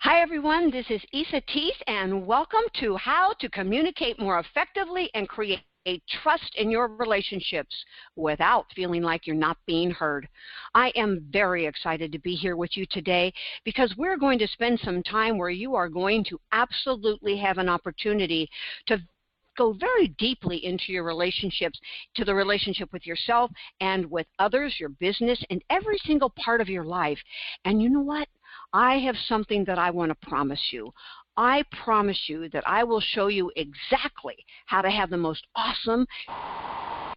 Hi everyone, this is Esateys and welcome to How to Communicate More Effectively and Create Trust in Your Relationships Without Feeling Like You're Not Being Heard. I am very excited to be here with you today because we're going to spend some time where you are going to absolutely have an opportunity to go very deeply into your relationships, to the relationship with yourself and with others, your business, and every single part of your life. And you know what? I have something that I want to promise you. I promise you that I will show you exactly how to have the most awesome,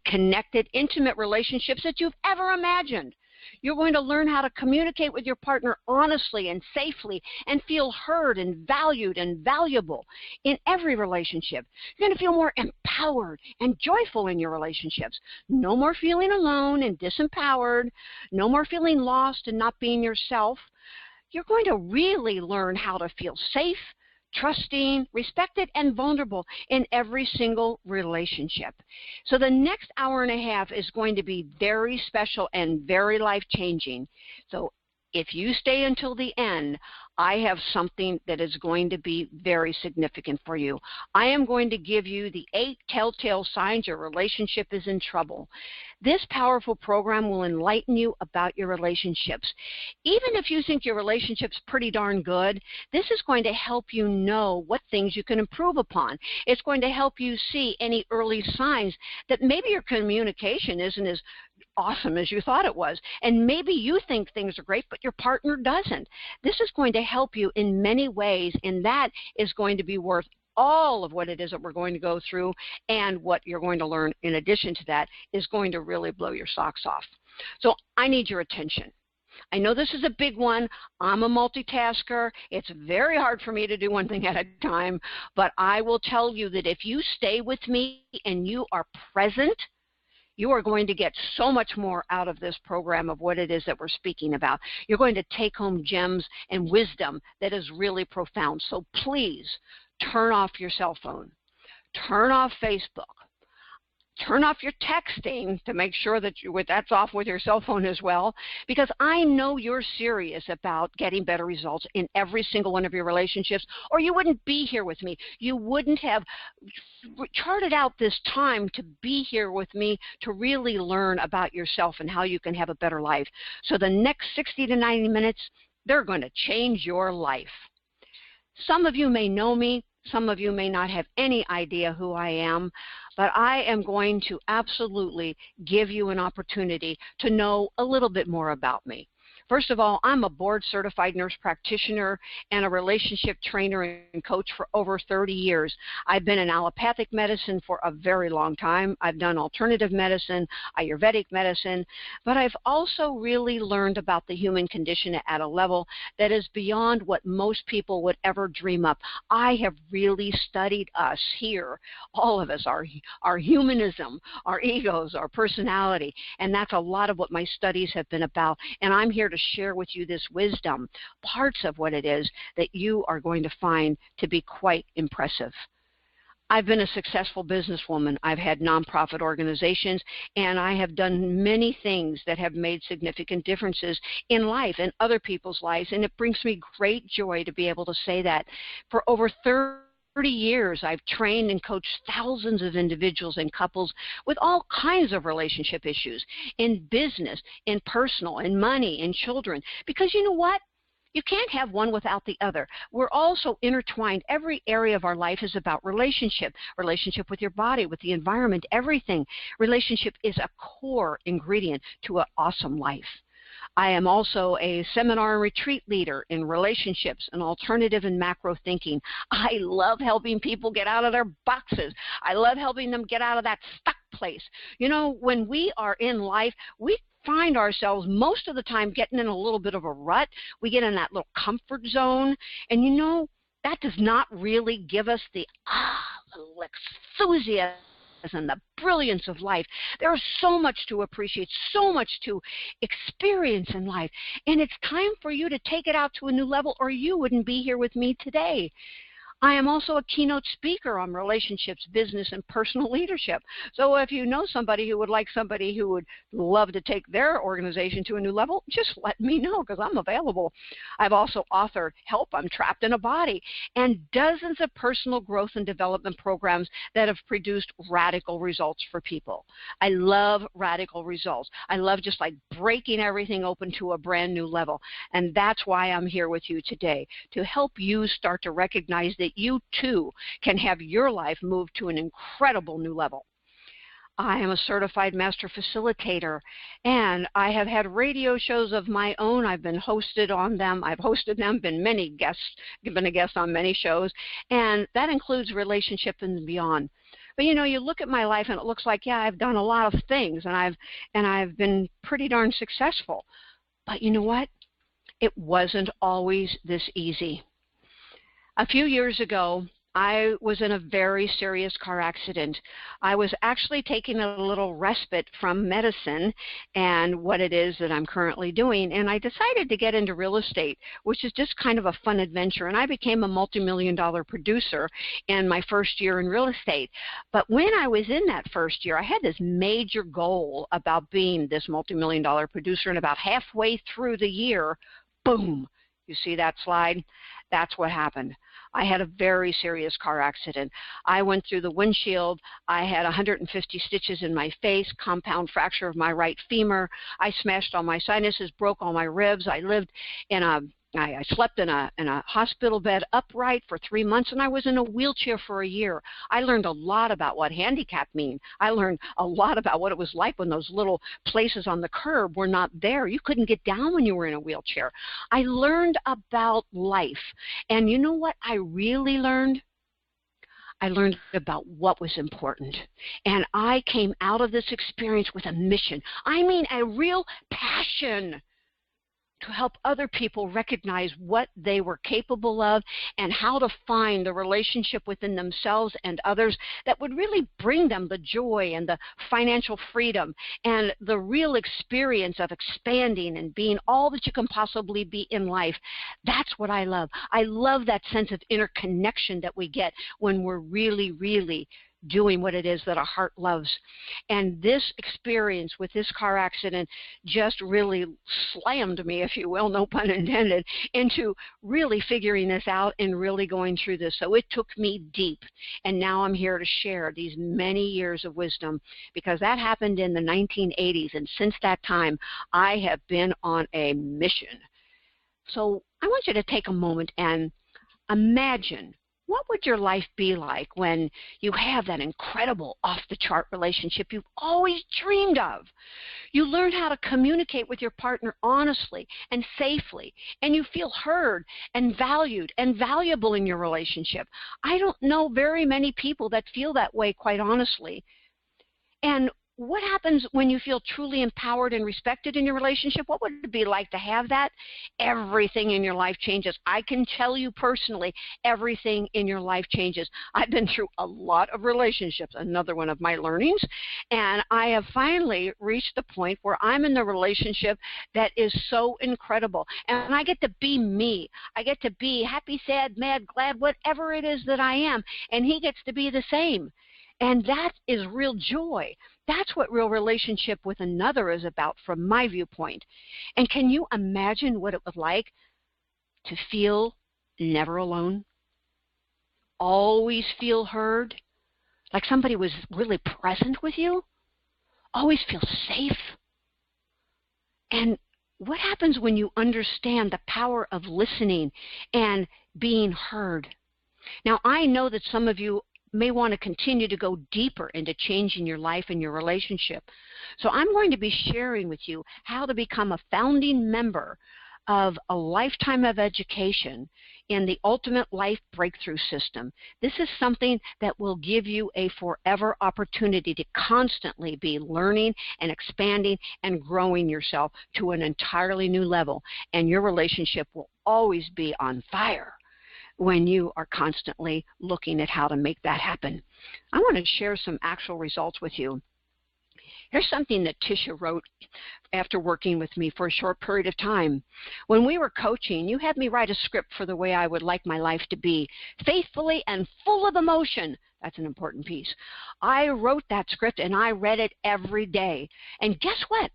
connected, intimate relationships that you've ever imagined. You're going to learn how to communicate with your partner honestly and safely and feel heard and valued and valuable in every relationship. You're going to feel more empowered and joyful in your relationships. No more feeling alone and disempowered. No more feeling lost and not being yourself. You're going to really learn how to feel safe, trusting, respected, and vulnerable in every single relationship. So the next hour and a half is going to be very special and very life-changing. So if you stay until the end, I have something that is going to be very significant for you. I am going to give you the 8 telltale signs your relationship is in trouble. This powerful program will enlighten you about your relationships. Even if you think your relationship's pretty darn good, this is going to help you know what things you can improve upon. It's going to help you see any early signs that maybe your communication isn't as awesome as you thought it was. And maybe you think things are great, but your partner doesn't. This is going to help you in many ways, and that is going to be worth all of what it is that we're going to go through, and what you're going to learn in addition to that is going to really blow your socks off. So I need your attention. I know this is a big one. I'm a multitasker. It's very hard for me to do one thing at a time, but I will tell you that if you stay with me and you are present, you are going to get so much more out of this program of what it is that we're speaking about. You're going to take home gems and wisdom that is really profound. So please turn off your cell phone. Turn off Facebook. Turn off your texting to make sure that that's off with your cell phone as well, because I know you're serious about getting better results in every single one of your relationships, or you wouldn't be here with me. You wouldn't have charted out this time to be here with me to really learn about yourself and how you can have a better life. So the next 60 to 90 minutes, they're going to change your life. Some of you may know me. Some of you may not have any idea who I am, but I am going to absolutely give you an opportunity to know a little bit more about me. First of all, I'm a board-certified nurse practitioner and a relationship trainer and coach for over 30 years. I've been in allopathic medicine for a very long time. I've done alternative medicine, Ayurvedic medicine, but I've also really learned about the human condition at a level that is beyond what most people would ever dream up. I have really studied us here, all of us, our humanism, our egos, our personality, and that's a lot of what my studies have been about, and I'm here to share with you this wisdom, parts of what it is that you are going to find to be quite impressive. I've been a successful businesswoman. I've had nonprofit organizations, and I have done many things that have made significant differences in life and other people's lives, and it brings me great joy to be able to say that. For over 30 years, I've trained and coached thousands of individuals and couples with all kinds of relationship issues in business, in personal, in money, in children. Because you know what? You can't have one without the other. We're also intertwined. Every area of our life is about relationship. Relationship with your body, with the environment, everything. Relationship is a core ingredient to an awesome life. I am also a seminar and retreat leader in relationships and alternative and macro thinking. I love helping people get out of their boxes. I love helping them get out of that stuck place. You know, when we are in life, we find ourselves most of the time getting in a little bit of a rut. We get in that little comfort zone, and you know, that does not really give us the little enthusiasm and the brilliance of life. There's so much to appreciate, so much to experience in life, and it's time for you to take it out to a new level, or you wouldn't be here with me today. I am also a keynote speaker on relationships, business, and personal leadership. So if you know somebody who would like somebody who would love to take their organization to a new level, just let me know because I'm available. I've also authored Help, I'm Trapped in a Body, and dozens of personal growth and development programs that have produced radical results for people. I love radical results. I love just like breaking everything open to a brand new level. And that's why I'm here with you today, to help you start to recognize that you too can have your life move to an incredible new level. I am a certified master facilitator, and I have had radio shows of my own. I've been hosted on them. I've hosted them, been a guest on many shows, and that includes relationship and beyond. But you know, you look at my life and it looks like, yeah, I've done a lot of things, and I've been pretty darn successful. But you know what? It wasn't always this easy. A few years ago, I was in a very serious car accident. I was actually taking a little respite from medicine and what it is that I'm currently doing, and I decided to get into real estate, which is just kind of a fun adventure, and I became a multi-million-dollar producer in my first year in real estate. But when I was in that first year, I had this major goal about being this multi-million-dollar producer, and about halfway through the year, boom, you see that slide? That's what happened. I had a very serious car accident. I went through the windshield. I had 150 stitches in my face, compound fracture of my right femur. I smashed all my sinuses, broke all my ribs. I slept in a hospital bed upright for 3 months, and I was in a wheelchair for a year. I learned a lot about what handicap means. I learned a lot about what it was like when those little places on the curb were not there. You couldn't get down when you were in a wheelchair. I learned about life. And you know what I really learned? I learned about what was important. And I came out of this experience with a mission. I mean, a real passion to help other people recognize what they were capable of and how to find the relationship within themselves and others that would really bring them the joy and the financial freedom and the real experience of expanding and being all that you can possibly be in life. That's what I love. I love that sense of interconnection that we get when we're really, really doing what it is that our heart loves. And this experience with this car accident just really slammed me, if you will, no pun intended, into really figuring this out and really going through this. So it took me deep. And now I'm here to share these many years of wisdom, because that happened in the 1980s. And since that time, I have been on a mission. So I want you to take a moment and imagine, what would your life be like when you have that incredible off-the-chart relationship you've always dreamed of? You learn how to communicate with your partner honestly and safely, and you feel heard and valued and valuable in your relationship. I don't know very many people that feel that way, quite honestly. And what happens when you feel truly empowered and respected in your relationship? What would it be like to have that? Everything in your life changes. I can tell you personally, everything in your life changes. I've been through a lot of relationships, another one of my learnings, and I have finally reached the point where I'm in the relationship that is so incredible. And I get to be me. I get to be happy, sad, mad, glad, whatever it is that I am, and he gets to be the same. And that is real joy. That's what real relationship with another is about from my viewpoint. And can you imagine what it was like to feel never alone? Always feel heard? Like somebody was really present with you? Always feel safe? And what happens when you understand the power of listening and being heard? Now, I know that some of you may want to continue to go deeper into changing your life and your relationship. So I'm going to be sharing with you how to become a founding member of a lifetime of education in the Ultimate Life Breakthrough System. This is something that will give you a forever opportunity to constantly be learning and expanding and growing yourself to an entirely new level, and your relationship will always be on fire when you are constantly looking at how to make that happen. I want to share some actual results with you. Here's something that Tisha wrote after working with me for a short period of time. When we were coaching, you had me write a script for the way I would like my life to be, faithfully and full of emotion. That's an important piece. I wrote that script and I read it every day. And guess what?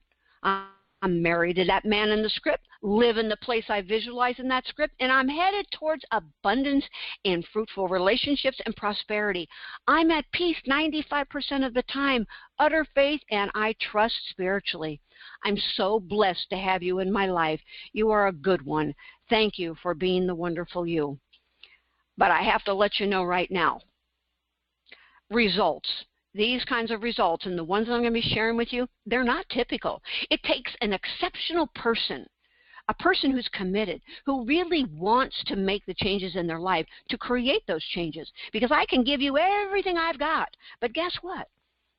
I'm married to that man in the script, live in the place I visualize in that script, and I'm headed towards abundance in fruitful relationships and prosperity. I'm at peace 95% of the time, utter faith, and I trust spiritually. I'm so blessed to have you in my life. You are a good one. Thank you for being the wonderful you. But I have to let you know right now, results. These kinds of results, and the ones I'm going to be sharing with you, they're not typical. It takes an exceptional person, a person who's committed, who really wants to make the changes in their life to create those changes. Because I can give you everything I've got, but guess what?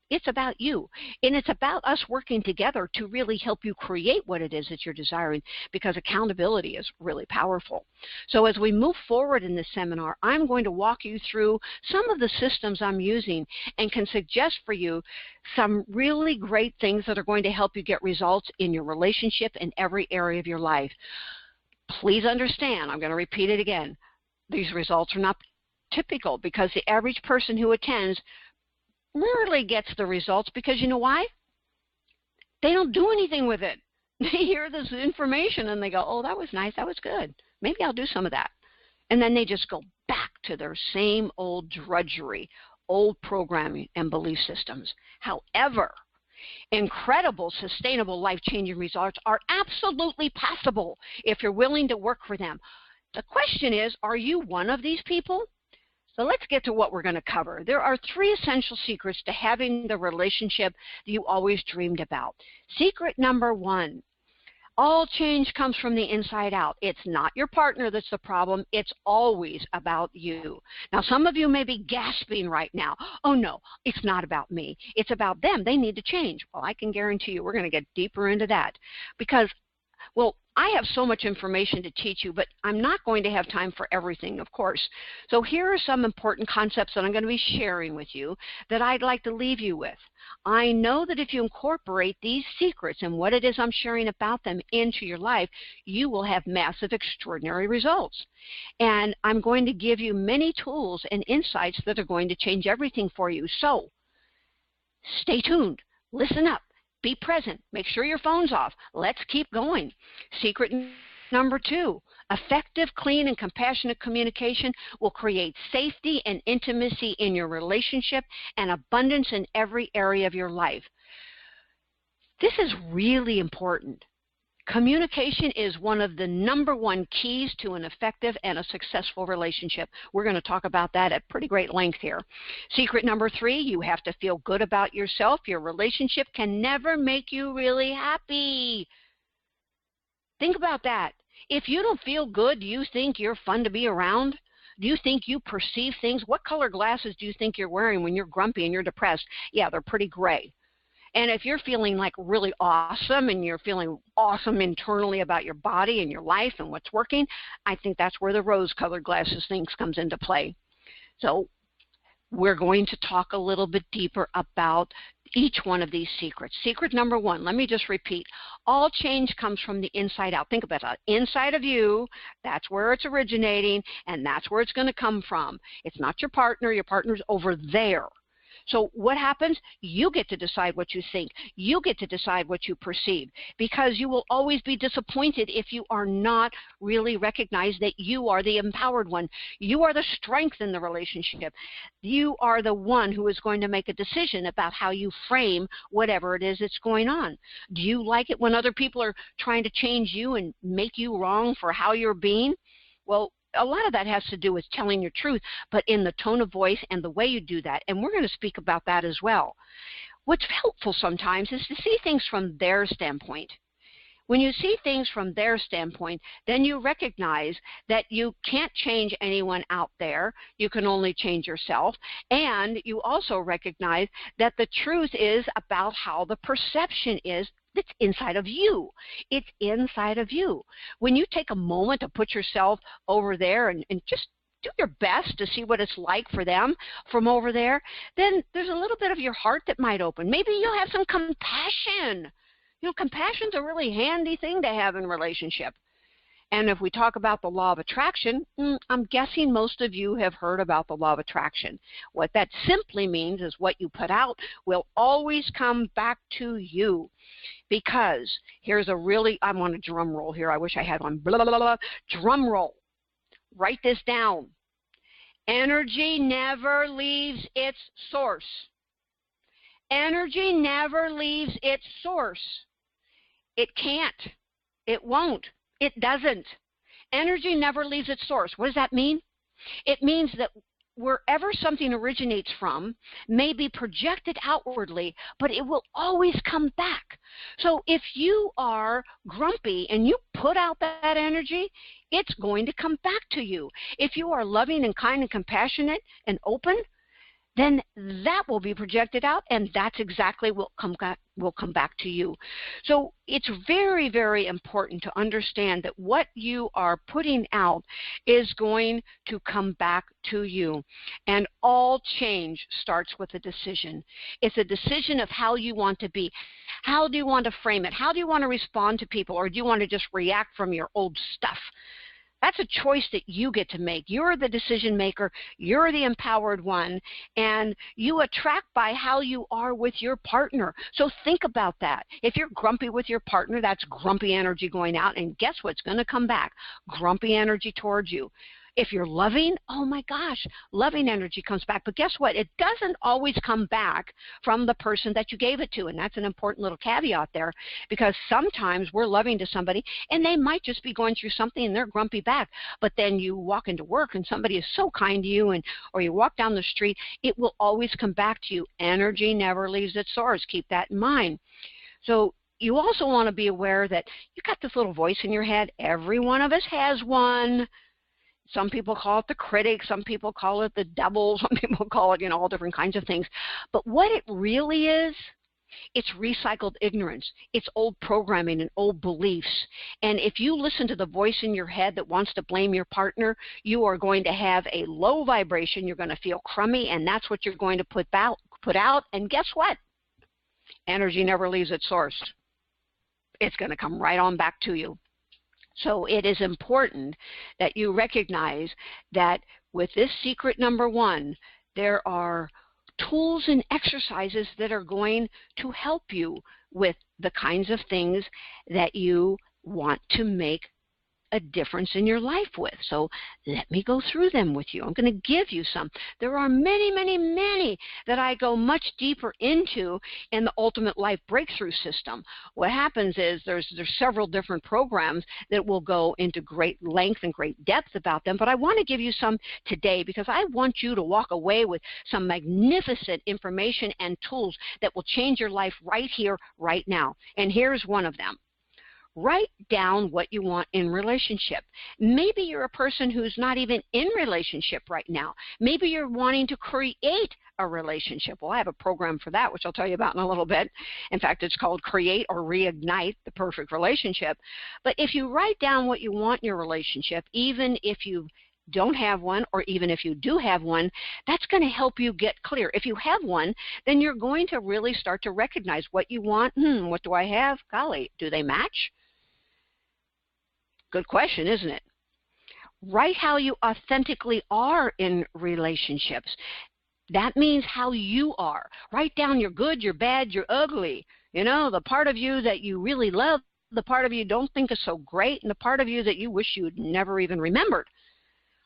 It's about you, and it's about us working together to really help you create what it is that you're desiring, because accountability is really powerful. So as we move forward in this seminar, I'm going to walk you through some of the systems I'm using and can suggest for you some really great things that are going to help you get results in your relationship in every area of your life. Please understand, I'm going to repeat it again, these results are not typical, because the average person who attends rarely gets the results, because you know why? They don't do anything with it. They hear this information and they go, oh, that was nice, that was good. Maybe I'll do some of that. And then they just go back to their same old drudgery, old programming and belief systems. However, incredible, sustainable, life-changing results are absolutely possible if you're willing to work for them. The question is, are you one of these people? So let's get to what we're going to cover. There are 3 essential secrets to having the relationship that you always dreamed about. Secret number 1, all change comes from the inside out. It's not your partner that's the problem. It's always about you. Now, some of you may be gasping right now. Oh, no, it's not about me. It's about them. They need to change. Well, I can guarantee you we're going to get deeper into that, because, well, I have so much information to teach you, but I'm not going to have time for everything, of course. So here are some important concepts that I'm going to be sharing with you that I'd like to leave you with. I know that if you incorporate these secrets and what it is I'm sharing about them into your life, you will have massive, extraordinary results. And I'm going to give you many tools and insights that are going to change everything for you. So stay tuned. Listen up. Be present. Make sure your phone's off. Let's keep going. Secret number 2, effective, clean, and compassionate communication will create safety and intimacy in your relationship and abundance in every area of your life. This is really important. Communication is one of the number 1 keys to an effective and a successful relationship. We're going to talk about that at pretty great length here. Secret number 3, you have to feel good about yourself. Your relationship can never make you really happy. Think about that. If you don't feel good, do you think you're fun to be around? Do you think you perceive things? What color glasses do you think you're wearing when you're grumpy and you're depressed? Yeah, they're pretty gray. And if you're feeling like really awesome and you're feeling awesome internally about your body and your life and what's working, I think that's where the rose-colored glasses things comes into play. So we're going to talk a little bit deeper about each one of these secrets. Secret number 1, let me just repeat. All change comes from the inside out. Think about that. Inside of you, that's where it's originating, and that's where it's going to come from. It's not your partner. Your partner's over there. So what happens? You get to decide what you think. You get to decide what you perceive, because you will always be disappointed if you are not really recognized that you are the empowered one. You are the strength in the relationship. You are the one who is going to make a decision about how you frame whatever it is that's going on. Do you like it when other people are trying to change you and make you wrong for how you're being? Well, a lot of that has to do with telling your truth, but in the tone of voice and the way you do that. And we're going to speak about that as well. What's helpful sometimes is to see things from their standpoint. When you see things from their standpoint, then you recognize that you can't change anyone out there. You can only change yourself. And you also recognize that the truth is about how the perception is that's inside of you. It's inside of you. When you take a moment to put yourself over there and just do your best to see what it's like for them from over there, then there's a little bit of your heart that might open. Maybe you'll have some compassion. Compassion's a really handy thing to have in a relationship. And if we talk about the law of attraction, I'm guessing most of you have heard about the law of attraction. What that simply means is what you put out will always come back to you. Because here's I want a drum roll here. I wish I had one. Blah, blah, blah, blah. Drum roll. Write this down. Energy never leaves its source. Energy never leaves its source. It can't. It won't. It doesn't. Energy never leaves its source. What does that mean? It means that wherever something originates from may be projected outwardly, but it will always come back. So if you are grumpy and you put out that energy, it's going to come back to you. If you are loving and kind and compassionate and open, then that will be projected out, and that's exactly what will come back to you. So it's very, very important to understand that what you are putting out is going to come back to you. And all change starts with a decision. It's a decision of how you want to be. How do you want to frame it? How do you want to respond to people, or do you want to just react from your old stuff? That's a choice that you get to make. You're the decision maker. You're the empowered one. And you attract by how you are with your partner. So think about that. If you're grumpy with your partner, that's grumpy energy going out. And guess what's going to come back? Grumpy energy towards you. If you're loving, oh my gosh, loving energy comes back. But guess what? It doesn't always come back from the person that you gave it to. And that's an important little caveat there, because sometimes we're loving to somebody and they might just be going through something and they're grumpy back. But then you walk into work and somebody is so kind to you, or you walk down the street, it will always come back to you. Energy never leaves its source. Keep that in mind. So you also want to be aware that you got this little voice in your head. Every one of us has one. Some people call it the critic, some people call it the devil, some people call it, all different kinds of things. But what it really is, it's recycled ignorance. It's old programming and old beliefs. And if you listen to the voice in your head that wants to blame your partner, you are going to have a low vibration. You're going to feel crummy, and that's what you're going to put out. And guess what? Energy never leaves its source. It's going to come right on back to you. So it is important that you recognize that with this secret number one, there are tools and exercises that are going to help you with the kinds of things that you want to make a difference in your life with. So let me go through them with you. I'm going to give you some. There are many, many, many that I go much deeper into in the Ultimate Life Breakthrough System. What happens is there's several different programs that will go into great length and great depth about them, but I want to give you some today because I want you to walk away with some magnificent information and tools that will change your life right here, right now. And here's one of them. Write down what you want in relationship. Maybe you're a person who's not even in relationship right now. Maybe you're wanting to create a relationship. Well, I have a program for that, which I'll tell you about in a little bit. In fact, it's called Create or Reignite the Perfect Relationship. But if you write down what you want in your relationship, even if you don't have one, or even if you do have one, that's going to help you get clear. If you have one, then you're going to really start to recognize what you want. What do I have? Golly, do they match? Good question, isn't it? Write how you authentically are in relationships. That means how you are. Write down your good, your bad, your ugly. The part of you that you really love, the part of you don't think is so great, and the part of you that you wish you had never even remembered.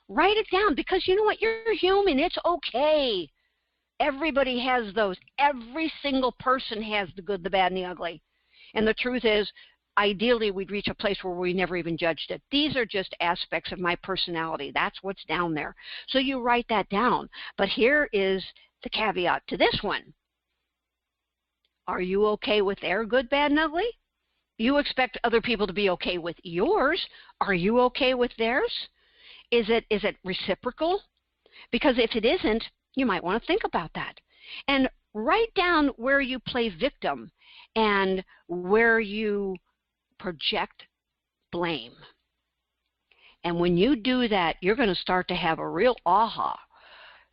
Write it down, because you know what? You're human. It's okay. Everybody has those. Every single person has the good, the bad, and the ugly. And the truth is, ideally, we'd reach a place where we never even judged it. These are just aspects of my personality. That's what's down there. So you write that down. But here is the caveat to this one. Are you okay with their good, bad, and ugly? You expect other people to be okay with yours. Are you okay with theirs? Is it reciprocal? Because if it isn't, you might want to think about that. And write down where you play victim and where you project blame. And when you do that, you're going to start to have a real aha.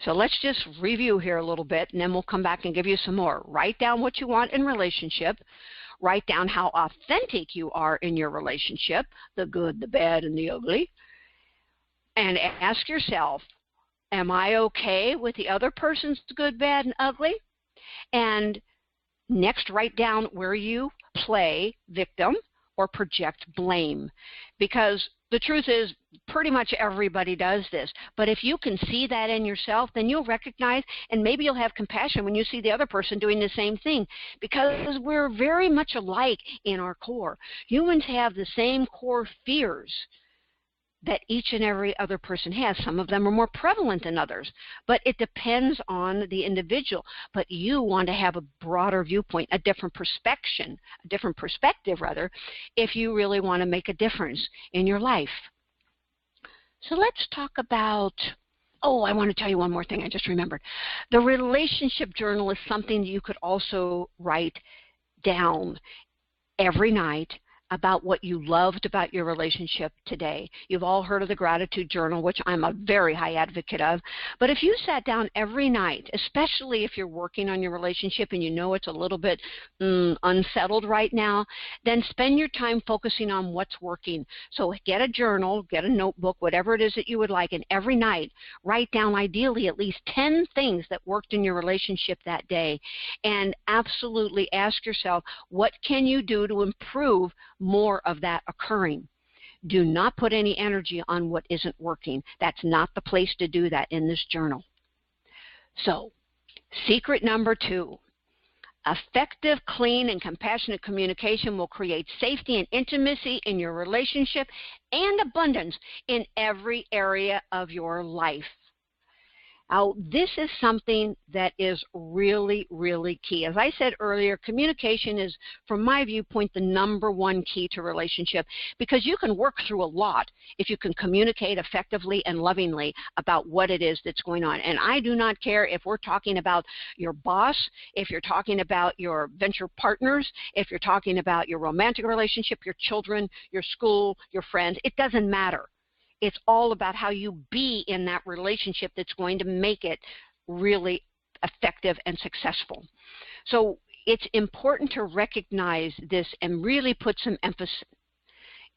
So let's just review here a little bit, and then we'll come back and give you some more. Write down what you want in relationship. Write down how authentic you are in your relationship, the good, the bad, and the ugly. And ask yourself, am I okay with the other person's good, bad, and ugly? And next, write down where you play victim or project blame. Because the truth is, pretty much everybody does this. But if you can see that in yourself, then you'll recognize, and maybe you'll have compassion when you see the other person doing the same thing, because we're very much alike in our core. Humans have the same core fears that each and every other person has. Some of them are more prevalent than others, but it depends on the individual. But you want to have a broader viewpoint, a different perspective, if you really want to make a difference in your life. So let's talk about, I want to tell you one more thing I just remembered. The relationship journal is something you could also write down every night about what you loved about your relationship today. You've all heard of the gratitude journal, which I'm a very high advocate of. But if you sat down every night, especially if you're working on your relationship and you know it's a little bit unsettled right now, then spend your time focusing on what's working. So get a journal, get a notebook, whatever it is that you would like, and every night write down ideally at least 10 things that worked in your relationship that day. And absolutely ask yourself, what can you do to improve more of that occurring? Do not put any energy on what isn't working. That's not the place to do that in this journal. So, secret number 2, effective, clean, and compassionate communication will create safety and intimacy in your relationship and abundance in every area of your life. Now, this is something that is really, really key. As I said earlier, communication is, from my viewpoint, the #1 key to relationship, because you can work through a lot if you can communicate effectively and lovingly about what it is that's going on. And I do not care if we're talking about your boss, if you're talking about your venture partners, if you're talking about your romantic relationship, your children, your school, your friends. It doesn't matter. It's all about how you be in that relationship that's going to make it really effective and successful. So it's important to recognize this and really put some emphasis.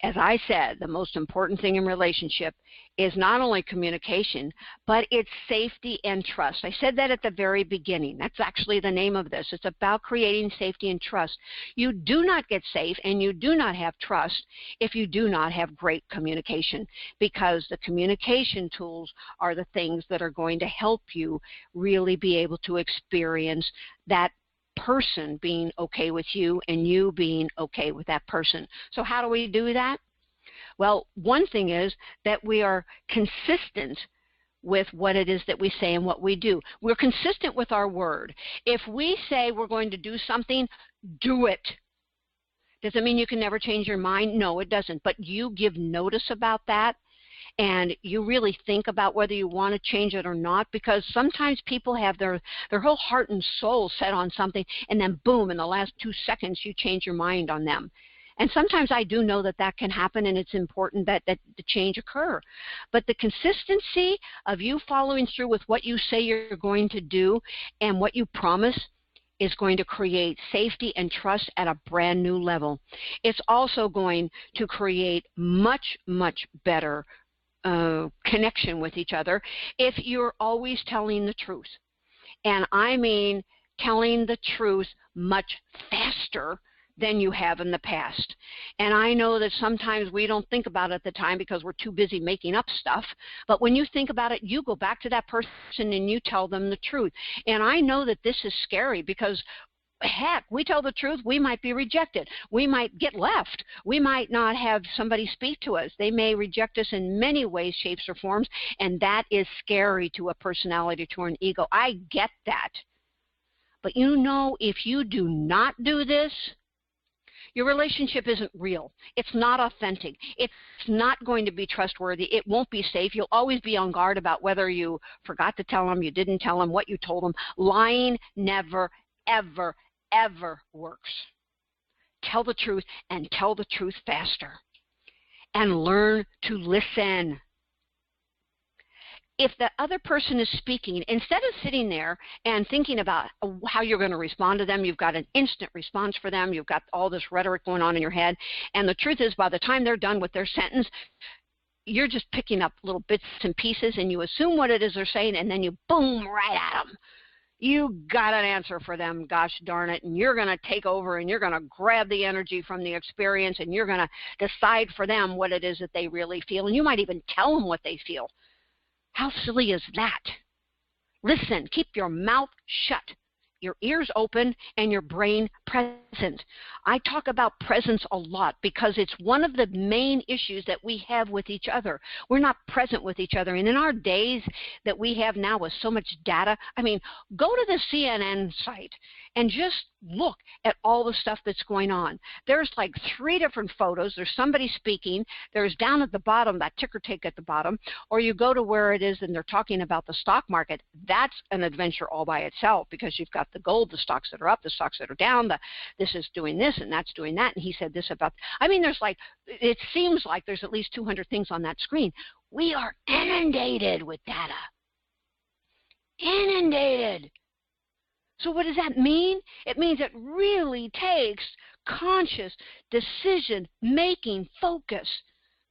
As I said, the most important thing in relationship is not only communication, but it's safety and trust. I said that at the very beginning. That's actually the name of this. It's about creating safety and trust. You do not get safe and you do not have trust if you do not have great communication, because the communication tools are the things that are going to help you really be able to experience that person being okay with you and you being okay with that person. So how do we do that? Well, one thing is that we are consistent with what it is that we say and what we do. We're consistent with our word. If we say we're going to do something, do it. Does it mean you can never change your mind? No, it doesn't. But you give notice about that, and you really think about whether you want to change it or not, because sometimes people have their whole heart and soul set on something, and then boom, in the last 2 seconds you change your mind on them. And sometimes I do know that that can happen, and it's important that the change occur. But the consistency of you following through with what you say you're going to do and what you promise is going to create safety and trust at a brand new level. It's also going to create much, much better connection with each other if you're always telling the truth. And I mean telling the truth much faster than you have in the past. And I know that sometimes we don't think about it at the time because we're too busy making up stuff, but when you think about it, you go back to that person and you tell them the truth. And I know that this is scary because heck, we tell the truth, we might be rejected. We might get left. We might not have somebody speak to us. They may reject us in many ways, shapes, or forms, and that is scary to a personality, to an ego. I get that. But you know, if you do not do this, your relationship isn't real. It's not authentic. It's not going to be trustworthy. It won't be safe. You'll always be on guard about whether you forgot to tell them, you didn't tell them, what you told them. Lying never, ever, ever works. Tell the truth, and tell the truth faster. and learn to listen. If the other person is speaking, instead of sitting there and thinking about how you're going to respond to them, you've got an instant response for them, you've got all this rhetoric going on in your head, and the truth is by the time they're done with their sentence, you're just picking up little bits and pieces, and you assume what it is they're saying, and then you boom right at them. You got an answer for them, gosh darn it, and you're going to take over, and you're going to grab the energy from the experience, and you're going to decide for them what it is that they really feel, and you might even tell them what they feel. How silly is that? Listen, keep your mouth shut, your ears open, and your brain present. I talk about presence a lot because it's one of the main issues that we have with each other. We're not present with each other. And in our days that we have now with so much data, I mean, go to the CNN site and just look at all the stuff that's going on. There's like 3 different photos. There's somebody speaking. There's down at the bottom, that ticker tape at the bottom, or you go to where it is and they're talking about the stock market. That's an adventure all by itself because you've got the gold, the stocks that are up, the stocks that are down, this is doing this and that's doing that, and he said this about, I mean, there's like, it seems like there's at least 200 things on that screen. We are inundated with data. Inundated. So what does that mean? It means it really takes conscious decision-making focus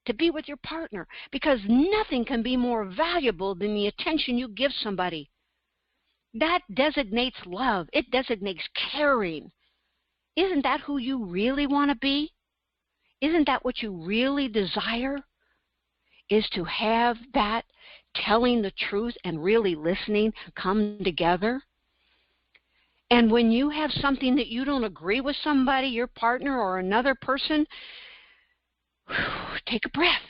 to be with your partner, because nothing can be more valuable than the attention you give somebody. That designates love. It designates caring. Isn't that who you really want to be? Isn't that what you really desire? Is to have that telling the truth and really listening come together? And when you have something that you don't agree with somebody, your partner or another person, take a breath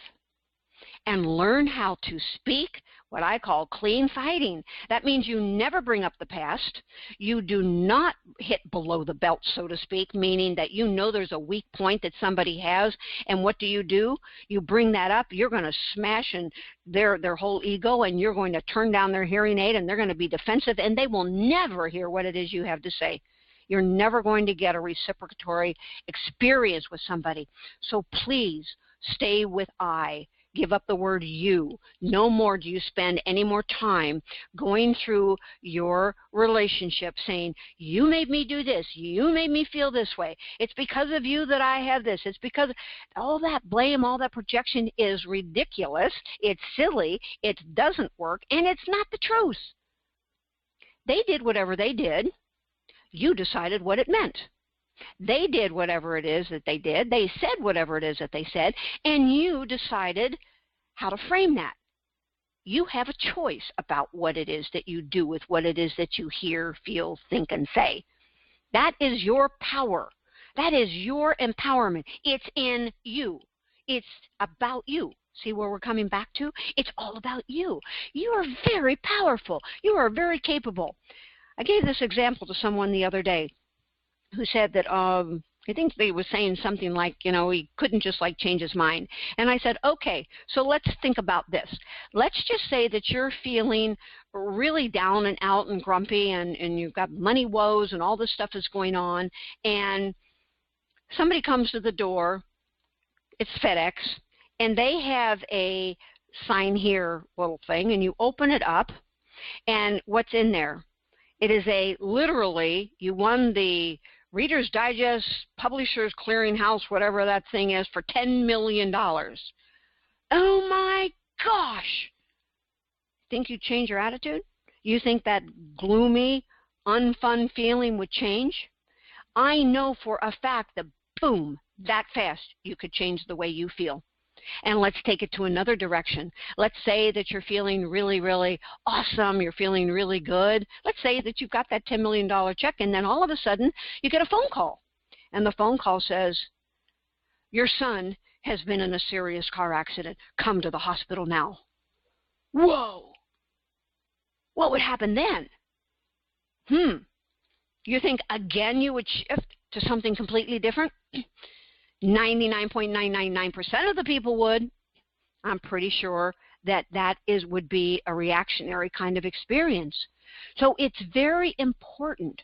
and learn how to speak what I call clean fighting. That means you never bring up the past. You do not hit below the belt, so to speak, meaning that you know there's a weak point that somebody has, and what do? You bring that up. You're going to smash their whole ego, and you're going to turn down their hearing aid, and they're going to be defensive, and they will never hear what it is you have to say. You're never going to get a reciprocatory experience with somebody. So please stay with I. Give up the word you. No more do you spend any more time going through your relationship saying, you made me do this, you made me feel this way, it's because of you that I have this, it's because all that blame, all that projection is ridiculous, it's silly, it doesn't work, and it's not the truth. They did whatever they did. You decided what it meant. They did whatever it is that they did. They said whatever it is that they said, and you decided how to frame that. You have a choice about what it is that you do with what it is that you hear, feel, think, and say. That is your power. That is your empowerment. It's in you. It's about you. See where we're coming back to? It's all about you. You are very powerful. You are very capable. I gave this example to someone the other day who said that I think they was saying something like, he couldn't just change his mind. And I said, okay, so let's think about this. Let's just say that you're feeling really down and out and grumpy, and you've got money woes and all this stuff is going on, and somebody comes to the door, it's FedEx, and they have a sign here little thing, and you open it up, and what's in there? It is literally, you won the Reader's Digest, Publishers Clearinghouse, whatever that thing is, for $10 million. Oh my gosh! Think you'd change your attitude? You think that gloomy, unfun feeling would change? I know for a fact that, boom, that fast, you could change the way you feel. And let's take it to another direction. Let's say that you're feeling really, really awesome. You're feeling really good. Let's say that you've got that $10 million check, and then all of a sudden you get a phone call. And the phone call says, your son has been in a serious car accident. Come to the hospital now. Whoa! What would happen then? You think again you would shift to something completely different? 99.999% of the people would. I'm pretty sure that would be a reactionary kind of experience. So it's very important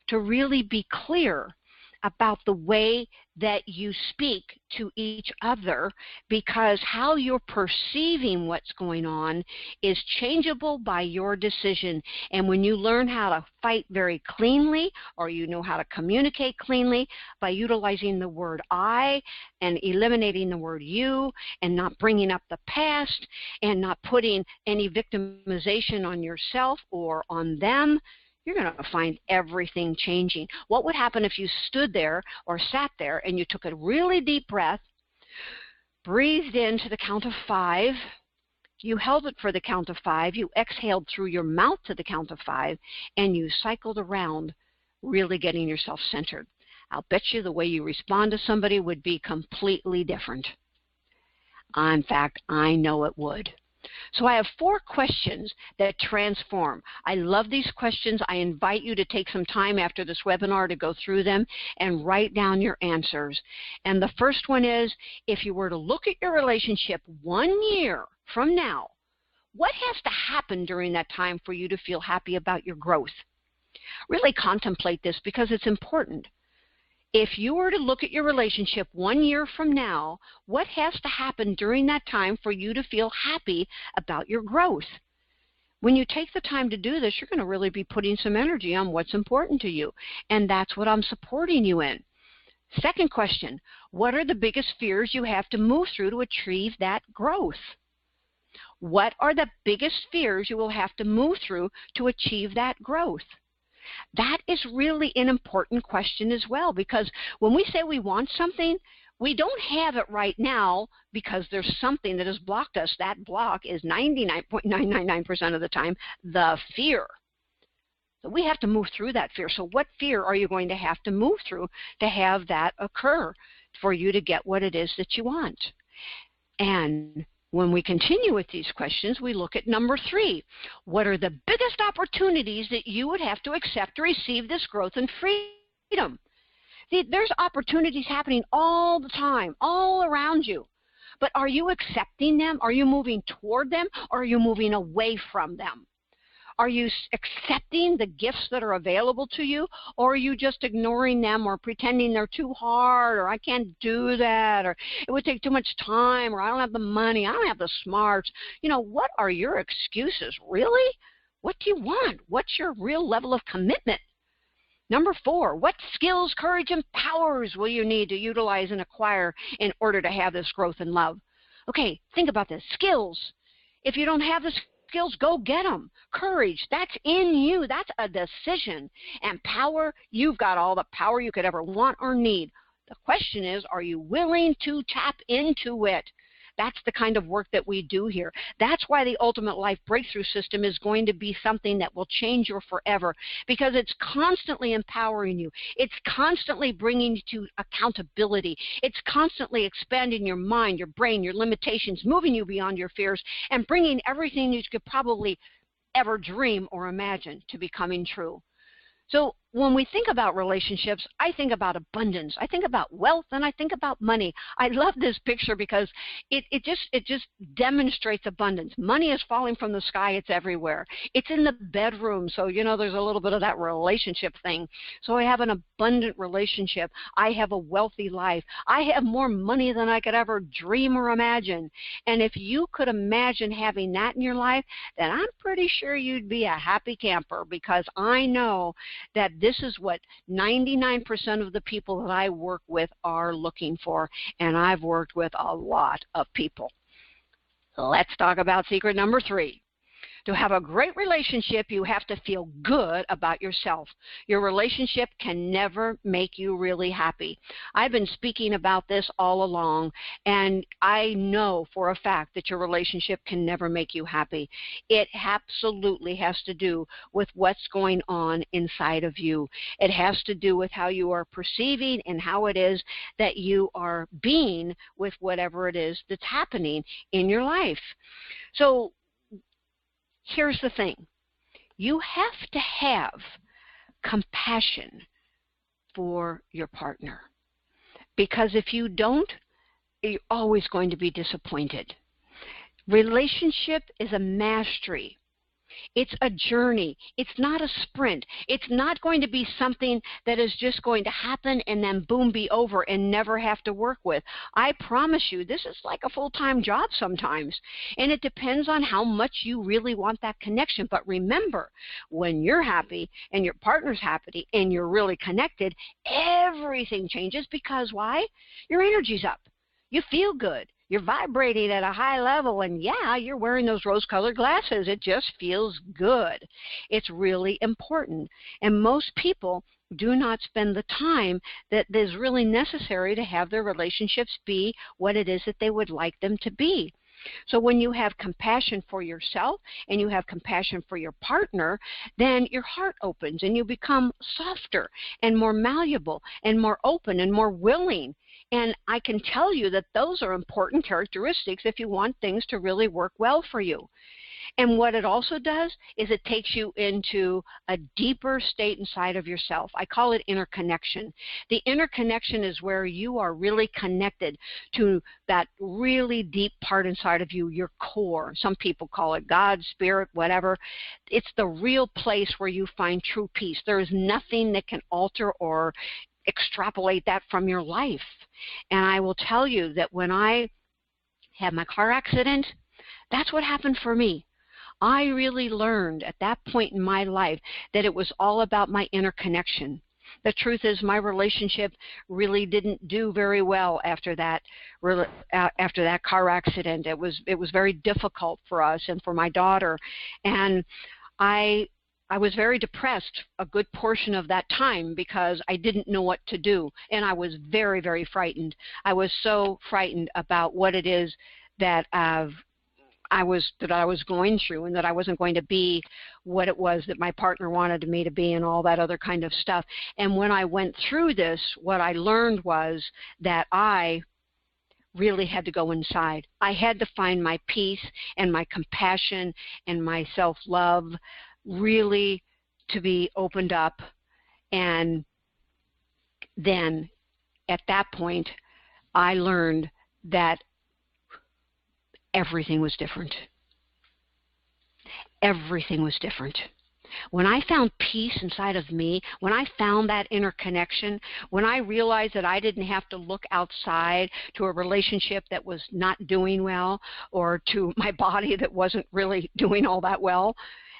to really be clear about the way that you speak to each other, because how you're perceiving what's going on is changeable by your decision. And when you learn how to fight very cleanly, or you know how to communicate cleanly by utilizing the word I and eliminating the word you, and not bringing up the past and not putting any victimization on yourself or on them, you're going to find everything changing. What would happen if you stood there or sat there and you took a really deep breath, breathed in to the count of 5, you held it for the count of 5, you exhaled through your mouth to the count of 5, and you cycled around, really getting yourself centered? I'll bet you the way you respond to somebody would be completely different. In fact, I know it would. So I have 4 questions that transform. I love these questions. I invite you to take some time after this webinar to go through them and write down your answers. And the first one is, if you were to look at your relationship 1 year from now, what has to happen during that time for you to feel happy about your growth? Really contemplate this, because it's important. If you were to look at your relationship 1 year from now, what has to happen during that time for you to feel happy about your growth? When you take the time to do this, you're going to really be putting some energy on what's important to you, and that's what I'm supporting you in. Second question, what are the biggest fears you have to move through to achieve that growth? What are the biggest fears you will have to move through to achieve that growth? That is really an important question as well, because when we say we want something, we don't have it right now because there's something that has blocked us. That block is 99.999% of the time the fear. So we have to move through that fear. So what fear are you going to have to move through to have that occur for you to get what it is that you want? And when we continue with these questions, we look at number 3. What are the biggest opportunities that you would have to accept to receive this growth and freedom? There's opportunities happening all the time, all around you. But are you accepting them? Are you moving toward them? Or are you moving away from them? Are you accepting the gifts that are available to you, or are you just ignoring them or pretending they're too hard, or I can't do that, or it would take too much time, or I don't have the money, I don't have the smarts? You know, what are your excuses? Really? What do you want? What's your real level of commitment? Number 4, what skills, courage, and powers will you need to utilize and acquire in order to have this growth and love? Okay, think about this. Skills. If you don't have the skills, go get them. Courage, that's in you. That's a decision. And power, you've got all the power you could ever want or need. The question is, are you willing to tap into it? That's the kind of work that we do here. That's why the Ultimate Life Breakthrough System is going to be something that will change your forever, because it's constantly empowering you. It's constantly bringing you to accountability. It's constantly expanding your mind, your brain, your limitations, moving you beyond your fears, and bringing everything you could probably ever dream or imagine to becoming true. So when we think about relationships, I think about abundance, I think about wealth, and I think about money. I love this picture because it just demonstrates abundance. Money is falling from the sky. It's everywhere. It's in the bedroom. So, you know, there's a little bit of that relationship thing. So I have an abundant relationship. I have a wealthy life. I have more money than I could ever dream or imagine. And if you could imagine having that in your life, then I'm pretty sure you'd be a happy camper, because I know that this is what 99% of the people that I work with are looking for, and I've worked with a lot of people. Let's talk about secret number 3. To have a great relationship, you have to feel good about yourself. Your relationship can never make you really happy. I've been speaking about this all along, and I know for a fact that your relationship can never make you happy. It absolutely has to do with what's going on inside of you. It has to do with how you are perceiving and how it is that you are being with whatever it is that's happening in your life. So here's the thing. You have to have compassion for your partner, because if you don't, you're always going to be disappointed. Relationship is a mastery. It's a journey. It's not a sprint. It's not going to be something that is just going to happen and then boom, be over and never have to work with. I promise you, this is like a full-time job sometimes. And it depends on how much you really want that connection. But remember, when you're happy and your partner's happy and you're really connected, everything changes because why? Your energy's up. You feel good. You're vibrating at a high level, and yeah, you're wearing those rose-colored glasses. It just feels good. It's really important. And most people do not spend the time that is really necessary to have their relationships be what it is that they would like them to be. So when you have compassion for yourself and you have compassion for your partner, then your heart opens and you become softer and more malleable and more open and more willing. And I can tell you that those are important characteristics if you want things to really work well for you. And what it also does is it takes you into a deeper state inside of yourself. I call it interconnection. The interconnection is where you are really connected to that really deep part inside of you, your core. Some people call it God, spirit, whatever. It's the real place where you find true peace. There is nothing that can alter or extrapolate that from your life. And I will tell you that when I had my car accident, that's what happened for me. I really learned at that point in my life that it was all about my interconnection. The truth is my relationship really didn't do very well after that car accident. It was very difficult for us and for my daughter. And I was very depressed a good portion of that time because I didn't know what to do. And I was very, very frightened. I was so frightened about what it is that I was going through and that I wasn't going to be what it was that my partner wanted me to be and all that other kind of stuff. And when I went through this, what I learned was that I really had to go inside. I had to find my peace and my compassion and my self-love really to be opened up. And then at that point, I learned that everything was different. Everything was different. When I found peace inside of me, when I found that interconnection, when I realized that I didn't have to look outside to a relationship that was not doing well or to my body that wasn't really doing all that well,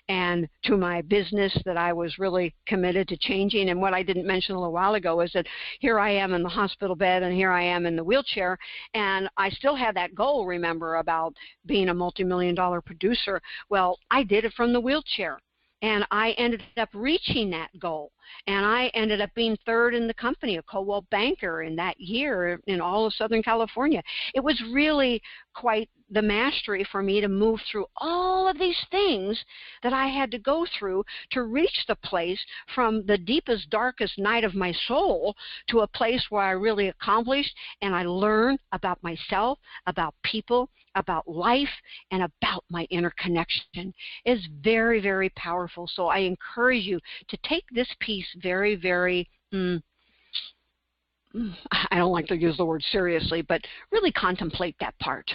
and to my business that I was really committed to changing. And what I didn't mention a little while ago is that here I am in the hospital bed and here I am in the wheelchair, and I still had that goal, remember, about being a multi-million-dollar producer. Well, I did it from the wheelchair. And I ended up reaching that goal. And I ended up being third in the company, a Coldwell banker in that year in all of Southern California. It was really quite the mastery for me to move through all of these things that I had to go through to reach the place from the deepest, darkest night of my soul to a place where I really accomplished and I learned about myself, about people, about life, and about my interconnection. Is very, very powerful. So I encourage you to take this piece very, very, I don't like to use the word seriously, but really contemplate that part.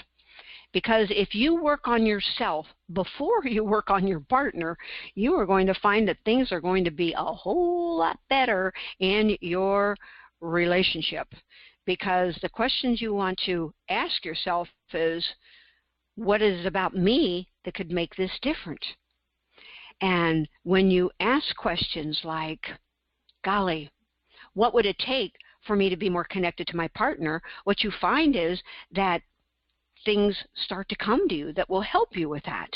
Because if you work on yourself before you work on your partner, you are going to find that things are going to be a whole lot better in your relationship. Because the questions you want to ask yourself is, what is it about me that could make this different? And when you ask questions like, golly, what would it take for me to be more connected to my partner? What you find is that things start to come to you that will help you with that.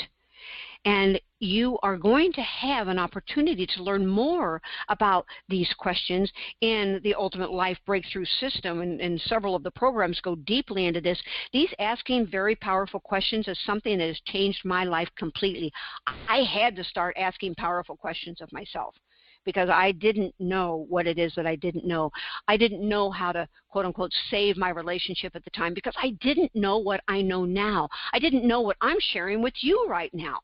And you are going to have an opportunity to learn more about these questions in the Ultimate Life Breakthrough System, and several of the programs go deeply into this. These asking very powerful questions is something that has changed my life completely. I had to start asking powerful questions of myself, because I didn't know what it is that I didn't know. I didn't know how to, quote unquote, save my relationship at the time because I didn't know what I know now. I didn't know what I'm sharing with you right now.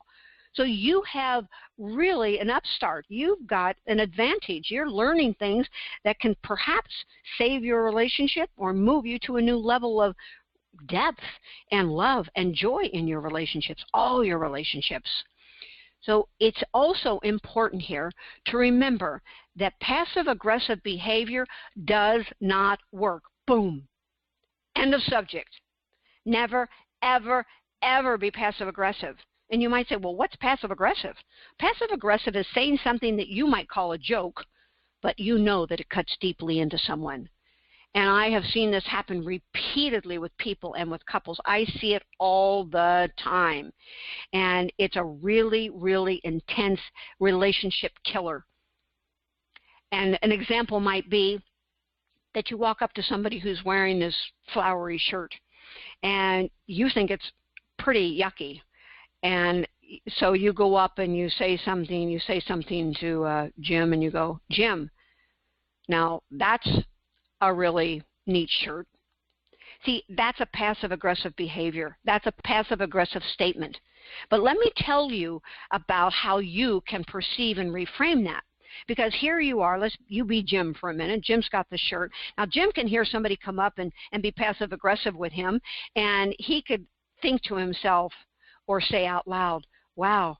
So you have really an upstart. You've got an advantage. You're learning things that can perhaps save your relationship or move you to a new level of depth and love and joy in your relationships, all your relationships. So it's also important here to remember that passive-aggressive behavior does not work. Boom. End of subject. Never, ever, ever be passive-aggressive. And you might say, well, what's passive-aggressive? Passive-aggressive is saying something that you might call a joke, but you know that it cuts deeply into someone. And I have seen this happen repeatedly with people and with couples. I see it all the time. And it's a really, really intense relationship killer. And an example might be that you walk up to somebody who's wearing this flowery shirt, and you think it's pretty yucky. And so you go up and you say something to Jim, and you go, Jim, now that's a really neat shirt. See, that's a passive-aggressive behavior. That's a passive-aggressive statement. But let me tell you about how you can perceive and reframe that. Because here you are, you be Jim for a minute. Jim's got the shirt. Now, Jim can hear somebody come up and be passive-aggressive with him, and he could think to himself or say out loud, wow,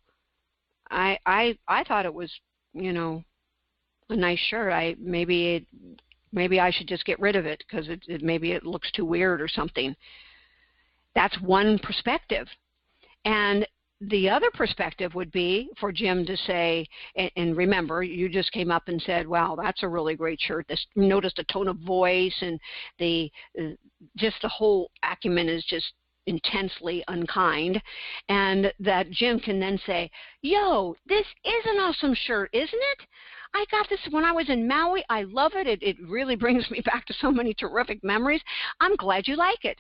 I thought it was, a nice shirt. Maybe I should just get rid of it because maybe it looks too weird or something. That's one perspective. And the other perspective would be for Jim to say, and remember, you just came up and said, wow, that's a really great shirt. Notice the tone of voice and just the whole acumen is just intensely unkind. And that Jim can then say, yo, this is an awesome shirt, isn't it? I got this when I was in Maui. I love it. It really brings me back to so many terrific memories. I'm glad you like it.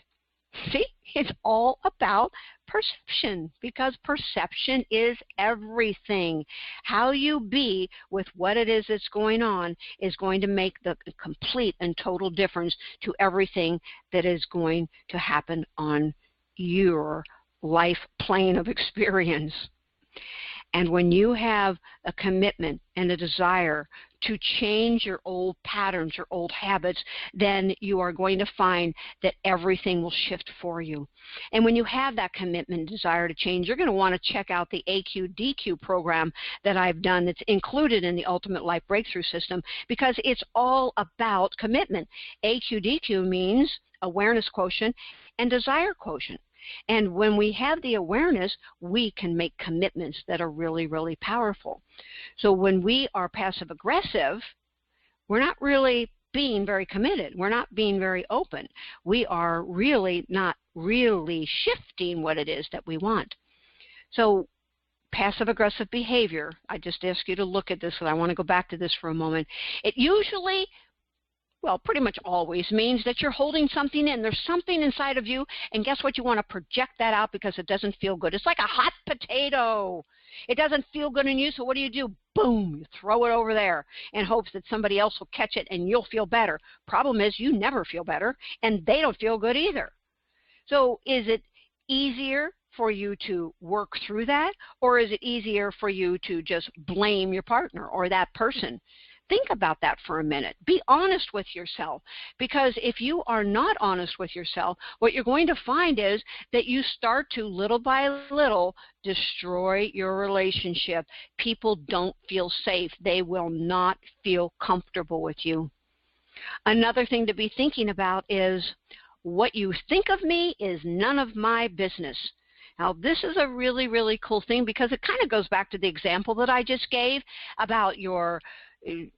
See, it's all about perception, because perception is everything. How you be with what it is that's going on is going to make the complete and total difference to everything that is going to happen on your life plane of experience. And when you have a commitment and a desire to change your old patterns, your old habits, then you are going to find that everything will shift for you. And when you have that commitment and desire to change, you're going to want to check out the AQ-DQ program that I've done that's included in the Ultimate Life Breakthrough System, because it's all about commitment. AQ-DQ means awareness quotient and desire quotient. And when we have the awareness, we can make commitments that are really, really powerful. So when we are passive-aggressive, we're not really being very committed. We're not being very open. We are really not really shifting what it is that we want. So passive-aggressive behavior, I just ask you to look at this, and I want to go back to this for a moment. It usually, well, pretty much always means that you're holding something in. There's something inside of you, and guess what? You want to project that out because it doesn't feel good. It's like a hot potato. It doesn't feel good in you, so what do? Boom, you throw it over there in hopes that somebody else will catch it and you'll feel better. Problem is, you never feel better, and they don't feel good either. So is it easier for you to work through that, or is it easier for you to just blame your partner or that person? Think about that for a minute. Be honest with yourself, because if you are not honest with yourself, what you're going to find is that you start to, little by little, destroy your relationship. People don't feel safe. They will not feel comfortable with you. Another thing to be thinking about is, what you think of me is none of my business. Now, this is a really, really cool thing, because it kind of goes back to the example that I just gave about the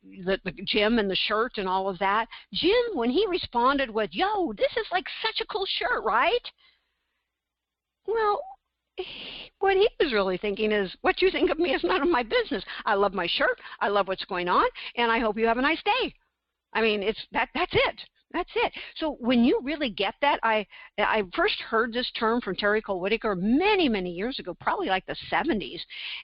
Jim and the shirt and all of that. Jim, when he responded with, yo, this is like such a cool shirt, right? Well, what he was really thinking is, what you think of me is none of my business. I love my shirt, I love what's going on, and I hope you have a nice day. I mean, that's it. That's it. So when you really get that, I first heard this term from Terry Cole Whitaker many, many years ago, probably like the 70s,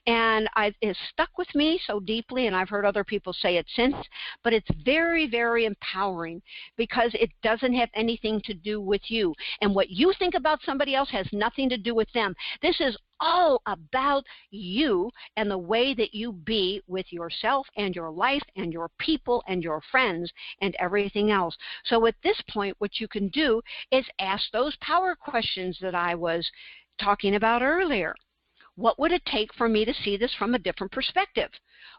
and it stuck with me so deeply, and I've heard other people say it since, but it's very, very empowering, because it doesn't have anything to do with you, and what you think about somebody else has nothing to do with them. This is all about you and the way that you be with yourself and your life and your people and your friends and everything else. So at this point, what you can do is ask those power questions that I was talking about earlier. What would it take for me to see this from a different perspective?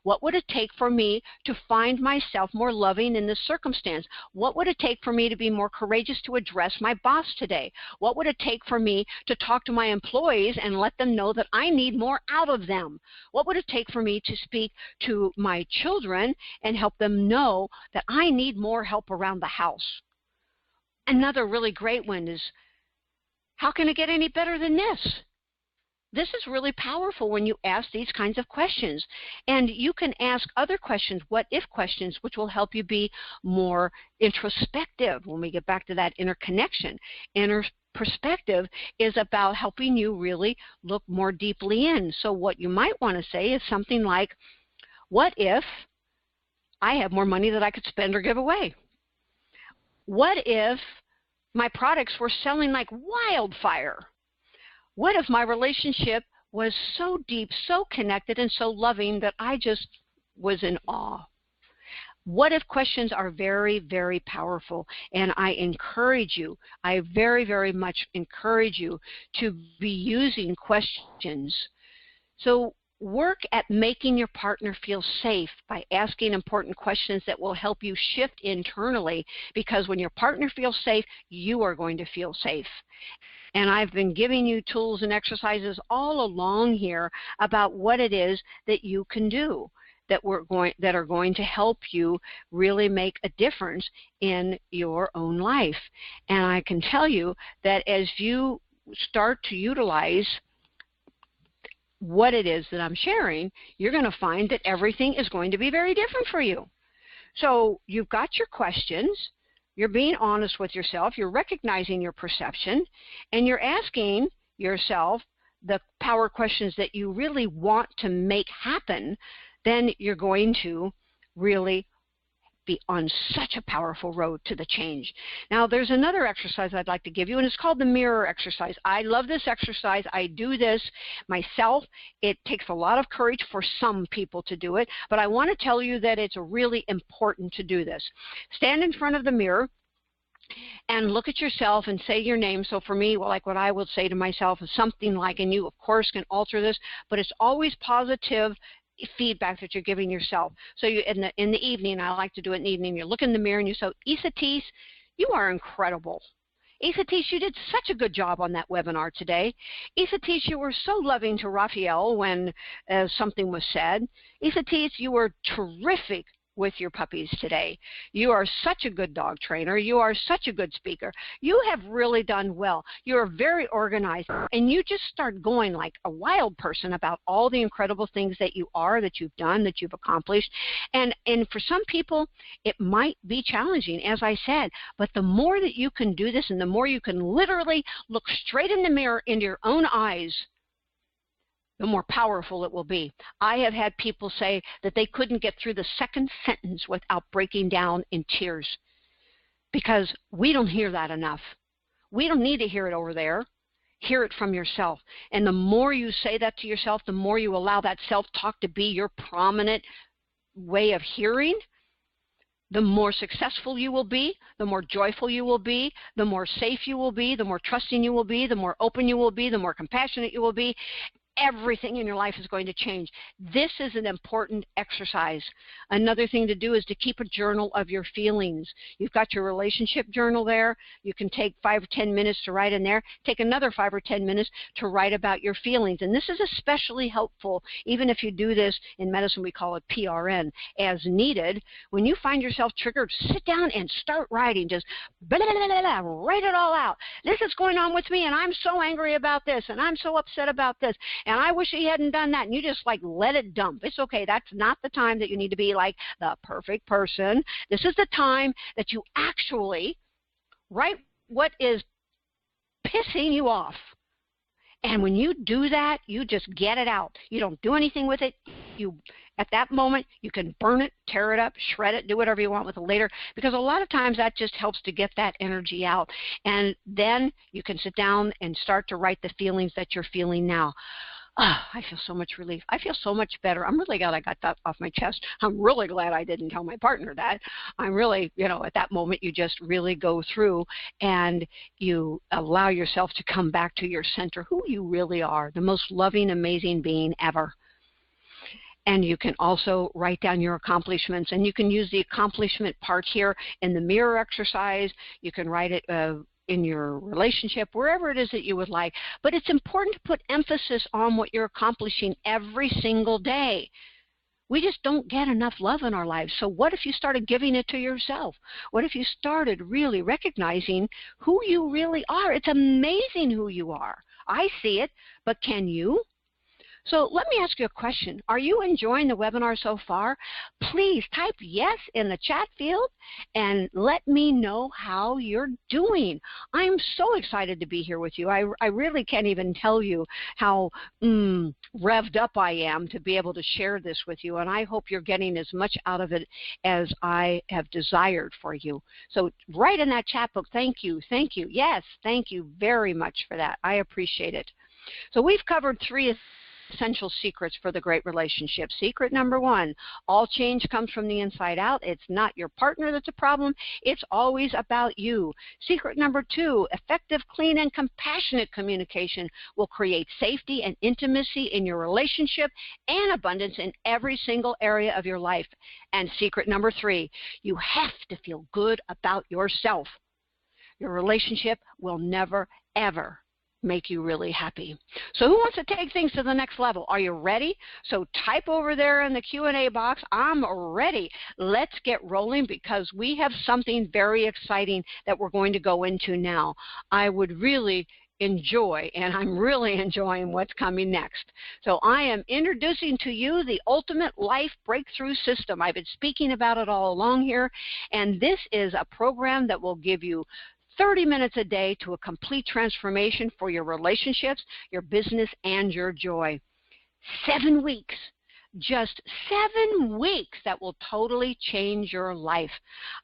What would it take for me to find myself more loving in this circumstance? What would it take for me to be more courageous to address my boss today? What would it take for me to talk to my employees and let them know that I need more out of them? What would it take for me to speak to my children and help them know that I need more help around the house? Another really great one is, how can it get any better than this? This is really powerful when you ask these kinds of questions. And you can ask other questions, what-if questions, which will help you be more introspective when we get back to that inner connection. Inner perspective is about helping you really look more deeply in. So what you might want to say is something like, what if I have more money that I could spend or give away? What if my products were selling like wildfire? What if my relationship was so deep, so connected, and so loving that I just was in awe? What if questions are very, very powerful, and I encourage you, I very, very much encourage you to be using questions. So work at making your partner feel safe by asking important questions that will help you shift internally, because when your partner feels safe, you are going to feel safe. And I've been giving you tools and exercises all along here about what it is that you can do that are going to help you really make a difference in your own life. And I can tell you that as you start to utilize what it is that I'm sharing, you're going to find that everything is going to be very different for you. So you've got your questions. You're being honest with yourself, you're recognizing your perception, and you're asking yourself the power questions that you really want to make happen. Then you're going to really be on such a powerful road to the change. Now, there's another exercise I'd like to give you, and it's called the mirror exercise. I love this exercise. I do this myself. It takes a lot of courage for some people to do it, but I want to tell you that it's really important to do this. Stand in front of the mirror and look at yourself and say your name. So for me, well, like what I would say to myself is something like, and you, of course, can alter this, but it's always positive feedback that you're giving yourself. So you, in the evening, I like to do it in the evening, you look in the mirror and you say, Esateys, you are incredible. Esateys, you did such a good job on that webinar today. Esateys, you were so loving to Raphael when something was said. Esateys, you were terrific with your puppies today. You are such a good dog trainer. You are such a good speaker. You have really done well. You are very organized, and you just start going like a wild person about all the incredible things that you are, that you've done, that you've accomplished. And for some people, it might be challenging, as I said, but the more that you can do this and the more you can literally look straight in the mirror into your own eyes, the more powerful it will be. I have had people say that they couldn't get through the second sentence without breaking down in tears, because we don't hear that enough. We don't need to hear it over there. Hear it from yourself. And the more you say that to yourself, the more you allow that self-talk to be your prominent way of hearing, the more successful you will be, the more joyful you will be, the more safe you will be, the more trusting you will be, the more open you will be, the more compassionate you will be. Everything in your life is going to change. This is an important exercise. Another thing to do is to keep a journal of your feelings. You've got your relationship journal there. You can take 5 or 10 minutes to write in there. Take another 5 or 10 minutes to write about your feelings. And this is especially helpful, even if you do this in medicine, we call it PRN, as needed. When you find yourself triggered, sit down and start writing. Just blah, blah, blah, blah, blah, write it all out. This is going on with me, and I'm so angry about this, and I'm so upset about this. And I wish he hadn't done that. And you just like let it dump. It's okay. That's not the time that you need to be like the perfect person. This is the time that you actually write what is pissing you off. And when you do that, you just get it out. You don't do anything with it. At that moment, you can burn it, tear it up, shred it, do whatever you want with it later, because a lot of times that just helps to get that energy out. And then you can sit down and start to write the feelings that you're feeling now. I feel so much relief. I feel so much better. I'm really glad I got that off my chest. I'm really glad I didn't tell my partner that. I'm really, at that moment, you just really go through and you allow yourself to come back to your center, who you really are, the most loving, amazing being ever. And you can also write down your accomplishments, and you can use the accomplishment part here in the mirror exercise. You can write it in your relationship, wherever it is that you would like. But it's important to put emphasis on what you're accomplishing every single day. We just don't get enough love in our lives. So what if you started giving it to yourself? What if you started really recognizing who you really are? It's amazing who you are. I see it, but can you? So let me ask you a question. Are you enjoying the webinar so far? Please type yes in the chat field and let me know how you're doing. I'm so excited to be here with you. I really can't even tell you how revved up I am to be able to share this with you, and I hope you're getting as much out of it as I have desired for you. So write in that chat book, thank you, yes, thank you very much for that. I appreciate it. So we've covered 3 essential secrets for the great relationship. Secret number 1, all change comes from the inside out. It's not your partner that's a problem. It's always about you. Secret number 2, effective, clean, and compassionate communication will create safety and intimacy in your relationship and abundance in every single area of your life. And secret number 3, you have to feel good about yourself. Your relationship will never, ever make you really happy. So who wants to take things to the next level? Are you ready? So type over there in the Q&A box, I'm ready. Let's get rolling because we have something very exciting that we're going to go into now. I would really enjoy, and I'm really enjoying what's coming next. So I am introducing to you the Ultimate Life Breakthrough System. I've been speaking about it all along here, and this is a program that will give you 30 minutes a day to a complete transformation for your relationships, your business, and your joy. 7 weeks, just 7 weeks that will totally change your life.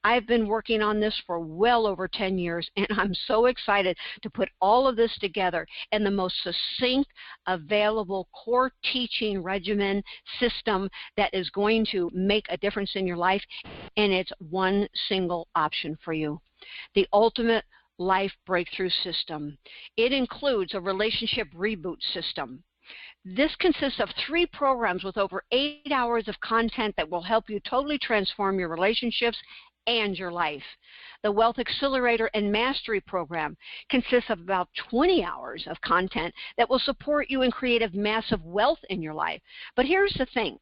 I've been working on this for well over 10 years, and I'm so excited to put all of this together in the most succinct, available core teaching regimen system that is going to make a difference in your life, and it's one single option for you. The Ultimate Life Breakthrough System. It includes a relationship reboot system. This consists of 3 programs with over 8 hours of content that will help you totally transform your relationships and your life. The Wealth Accelerator and Mastery program consists of about 20 hours of content that will support you in creating massive wealth in your life. But here's the thing.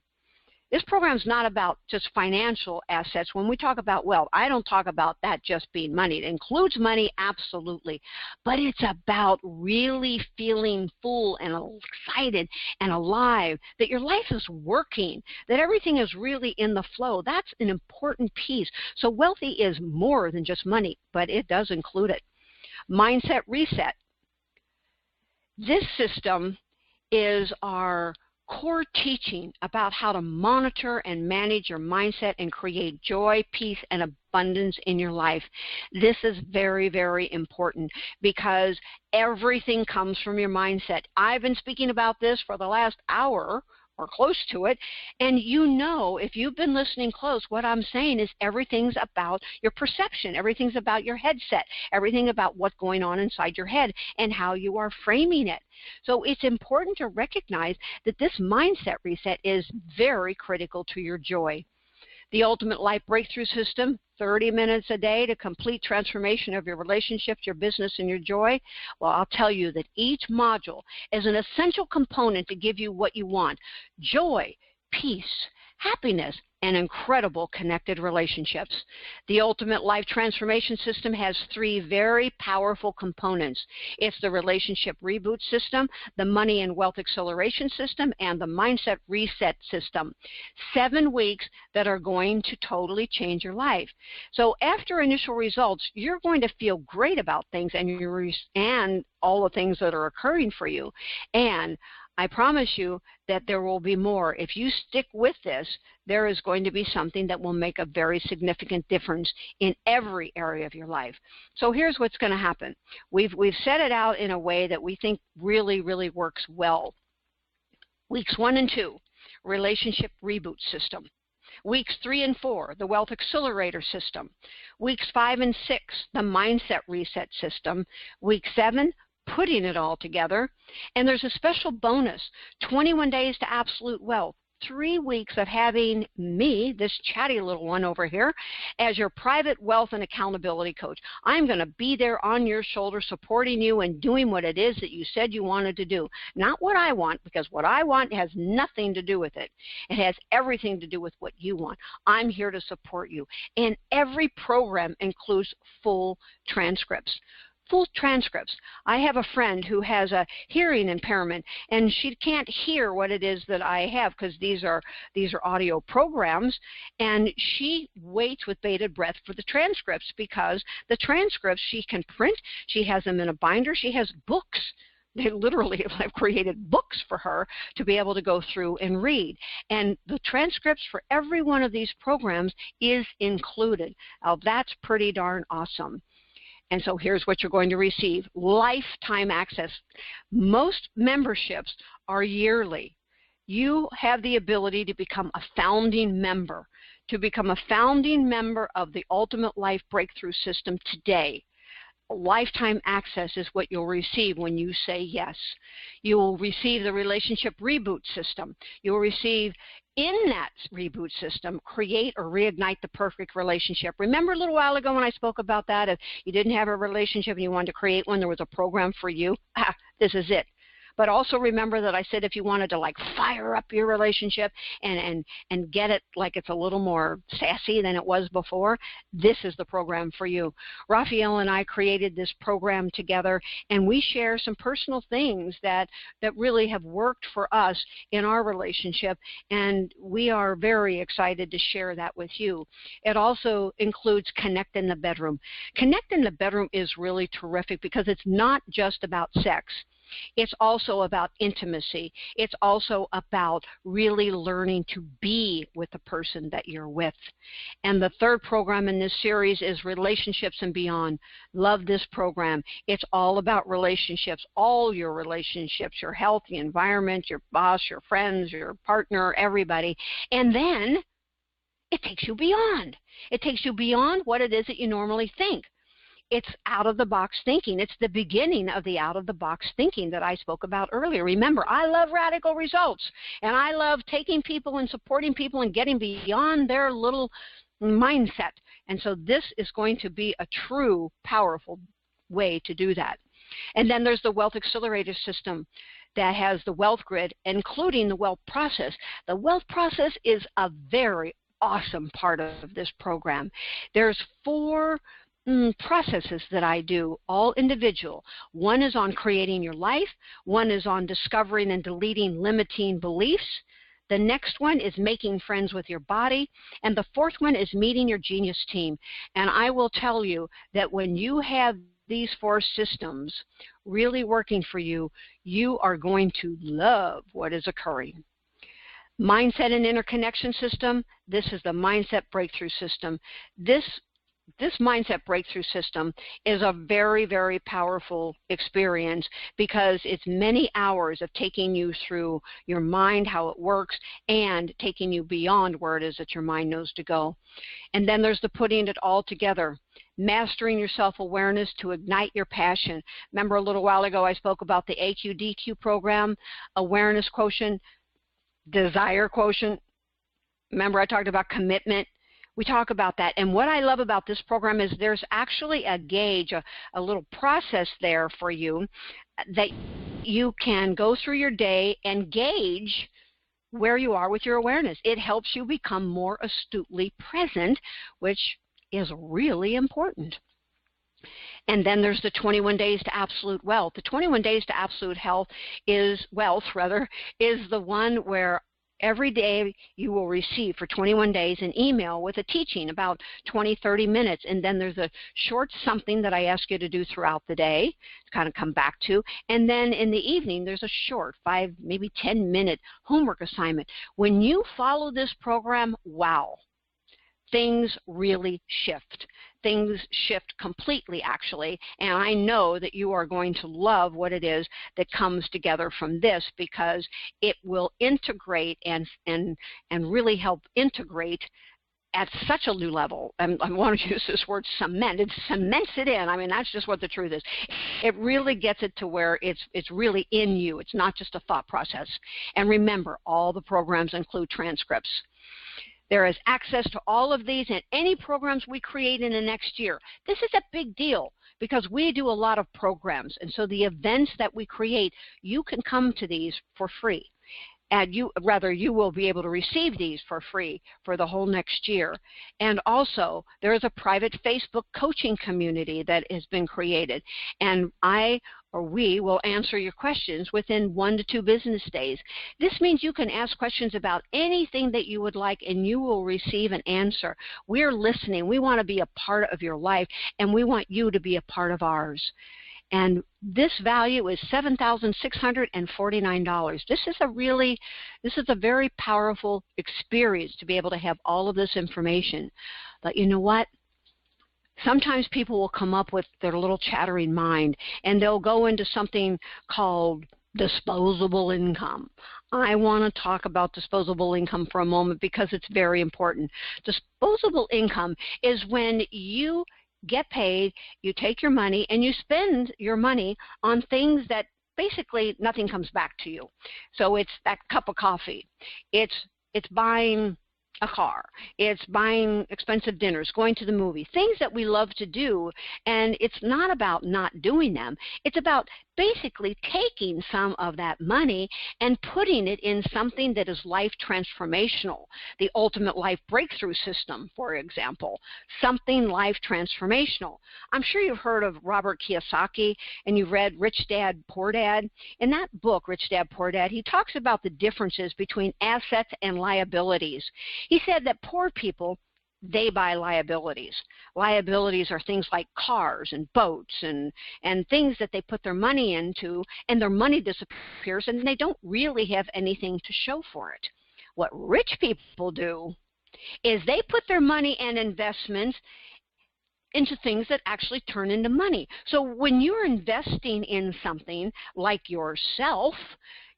This program is not about just financial assets. When we talk about wealth, I don't talk about that just being money. It includes money, absolutely. But it's about really feeling full and excited and alive, that your life is working, that everything is really in the flow. That's an important piece. So wealthy is more than just money, but it does include it. Mindset Reset. This system is our core teaching about how to monitor and manage your mindset and create joy, peace, and abundance in your life. This is very, very important because everything comes from your mindset. I've been speaking about this for the last hour or close to it, and if you've been listening close, what I'm saying is everything's about your perception, everything's about your headset, everything about what's going on inside your head and how you are framing it. So it's important to recognize that this mindset reset is very critical to your joy. The Ultimate Life Breakthrough System, 30 minutes a day to complete transformation of your relationships, your business, and your joy. Well, I'll tell you that each module is an essential component to give you what you want: joy, peace, happiness, and incredible connected relationships. The Ultimate Life Transformation System has 3 very powerful components. It's the Relationship Reboot System, the Money and Wealth Acceleration System, and the Mindset Reset System. 7 weeks that are going to totally change your life. So after initial results, you're going to feel great about things and all the things that are occurring for you. And I promise you that there will be more. If you stick with this, there is going to be something that will make a very significant difference in every area of your life. So here's what's going to happen. We've set it out in a way that we think really, really works well. Weeks 1 and 2, Relationship Reboot System. Weeks 3 and 4, the Wealth Accelerator System. Weeks 5 and 6, the Mindset Reset System. Week 7, Putting It All Together. And there's a special bonus, 21 days to absolute wealth. 3 weeks of having me, this chatty little one over here, as your private wealth and accountability coach. I'm going to be there on your shoulder supporting you and doing what it is that you said you wanted to do. Not what I want, because what I want has nothing to do with it. It has everything to do with what you want. I'm here to support you. And every program includes full transcripts. Full transcripts. I have a friend who has a hearing impairment, and she can't hear what it is that I have because these are audio programs, and she waits with bated breath for the transcripts because the transcripts she can print. She has them in a binder. She has books. They literally have created books for her to be able to go through and read. And the transcripts for every one of these programs is included. Now, that's pretty darn awesome. And so here's what you're going to receive: lifetime access. Most memberships are yearly. You have the ability to become a founding member, of the Ultimate Life Breakthrough System today. Lifetime access is what you'll receive when you say yes. You will receive the Relationship Reboot System. You will receive, in that reboot system, create or reignite the perfect relationship. Remember a little while ago when I spoke about that? If you didn't have a relationship and you wanted to create one, there was a program for you. This is it. But also remember that I said if you wanted to like fire up your relationship and get it like it's a little more sassy than it was before, this is the program for you. Raphael and I created this program together, and we share some personal things that really have worked for us in our relationship, and we are very excited to share that with you. It also includes Connect in the Bedroom. Connect in the Bedroom is really terrific because it's not just about sex. It's also about intimacy. It's also about really learning to be with the person that you're with. And the third program in this series is Relationships and Beyond. Love this program. It's all about relationships, all your relationships, your health, the environment, your boss, your friends, your partner, everybody. And then it takes you beyond. It takes you beyond what it is that you normally think. It's out-of-the-box thinking. It's the beginning of the out-of-the-box thinking that I spoke about earlier. Remember, I love radical results, and I love taking people and supporting people and getting beyond their little mindset. And so this is going to be a true, powerful way to do that. And then there's the Wealth Accelerator System that has the Wealth Grid, including the Wealth Process. The Wealth Process is a very awesome part of this program. There's 4 processes that I do, all individual. One is on creating your life. One is on discovering and deleting limiting beliefs. The next one is making friends with your body. And the 4th one is meeting your genius team. And I will tell you that when you have these 4 systems really working for you, you are going to love what is occurring. Mindset and Interconnection System, this is the Mindset Breakthrough System. This Mindset Breakthrough System is a very, very powerful experience because it's many hours of taking you through your mind, how it works, and taking you beyond where it is that your mind knows to go. And then there's the Putting It All Together, Mastering Your Self-Awareness to Ignite Your Passion. Remember a little while ago I spoke about the AQ-DQ program, Awareness Quotient, Desire Quotient. Remember I talked about commitment. We talk about that. And what I love about this program is there's actually a gauge, a little process there for you that you can go through your day and gauge where you are with your awareness. It helps you become more astutely present, which is really important. And then there's the 21 Days to Absolute Wealth. The 21 Days to Absolute Wealth is the one where every day you will receive for 21 days an email with a teaching about 20, 30 minutes, and then there's a short something that I ask you to do throughout the day to kind of come back to, and then in the evening there's a short 5, maybe 10-minute homework assignment. When you follow this program, wow, things really shift. things shift completely, actually, and I know that you are going to love what it is that comes together from this, because it will integrate and really help integrate at such a new level. I want to use this word cement. It cements it in. I mean, that's just what the truth is. It really gets it to where it's really in you. It's not just a thought process. And remember, all the programs include transcripts. There is access to all of these and any programs we create in the next year. This is a big deal because we do a lot of programs. And so the events that we create, you can come to these for free. And you will be able to receive these for free for the whole next year. And also, there is a private Facebook coaching community that has been created. And we will answer your questions within 1 to 2 business days. This means you can ask questions about anything that you would like, and you will receive an answer. We're listening. We want to be a part of your life, and we want you to be a part of ours. And this value is $7,649. This is a very powerful experience to be able to have all of this information. But you know what? Sometimes people will come up with their little chattering mind, and they'll go into something called disposable income. I want to talk about disposable income for a moment because it's very important. Disposable income is when you get paid, you take your money, and you spend your money on things that basically nothing comes back to you. So it's that cup of coffee. It's buying a car. It's buying expensive dinners, going to the movie, things that we love to do, and it's not about not doing them. It's about basically taking some of that money and putting it in something that is life transformational. The Ultimate Life Breakthrough System, for example, something life transformational. I'm sure you've heard of Robert Kiyosaki and you've read Rich Dad, Poor Dad. In that book, Rich Dad, Poor Dad, he talks about the differences between assets and liabilities. He said that poor people, they buy liabilities. Liabilities are things like cars and boats and things that they put their money into, and their money disappears and they don't really have anything to show for it. What rich people do is they put their money and investments into things that actually turn into money. So when you're investing in something like yourself,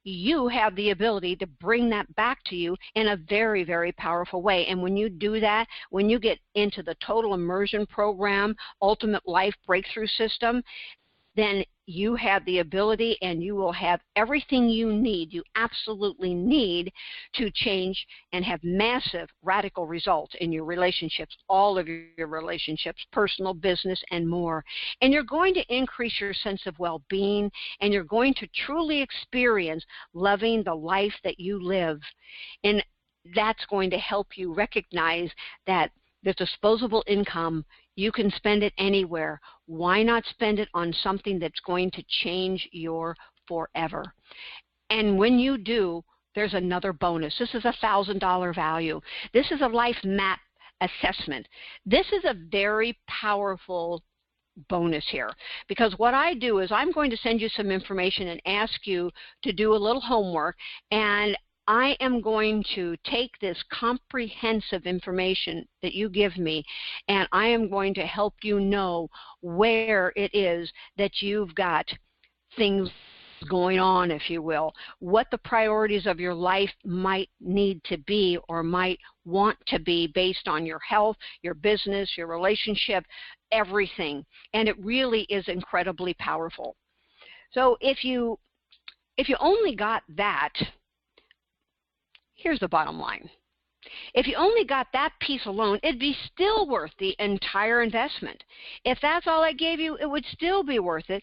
you have the ability to bring that back to you in a very, very powerful way. And when you do that, when you get into the Total Immersion Program, Ultimate Life Breakthrough System, then you have the ability and you will have everything you need, you absolutely need to change and have massive, radical results in your relationships, all of your relationships, personal, business, and more. And you're going to increase your sense of well-being, and you're going to truly experience loving the life that you live. And that's going to help you recognize that the disposable income, you can spend it anywhere. Why not spend it on something that's going to change your forever? And when you do, there's another bonus. This is a $1,000 value. This is a life map assessment. This is a very powerful bonus here, because what I do is I'm going to send you some information and ask you to do a little homework, and I am going to take this comprehensive information that you give me, and I am going to help you know where it is that you've got things going on, if you will, what the priorities of your life might need to be or might want to be based on your health, your business, your relationship, everything. And it really is incredibly powerful. So if you only got that, here's the bottom line. If you only got that piece alone, it'd be still worth the entire investment. If that's all I gave you, it would still be worth it.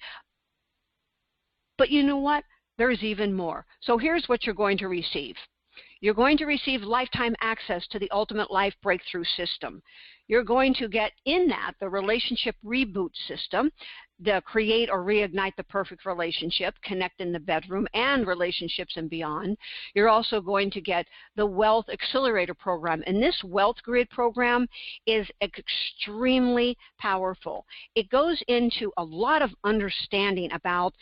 But you know what? There's even more. So here's what you're going to receive. You're going to receive lifetime access to the Ultimate Life Breakthrough System. You're going to get in that the Relationship Reboot System, the Create or Reignite the Perfect Relationship, Connect in the Bedroom, and Relationships and Beyond. You're also going to get the Wealth Accelerator Program. And this Wealth Grid program is extremely powerful. It goes into a lot of understanding about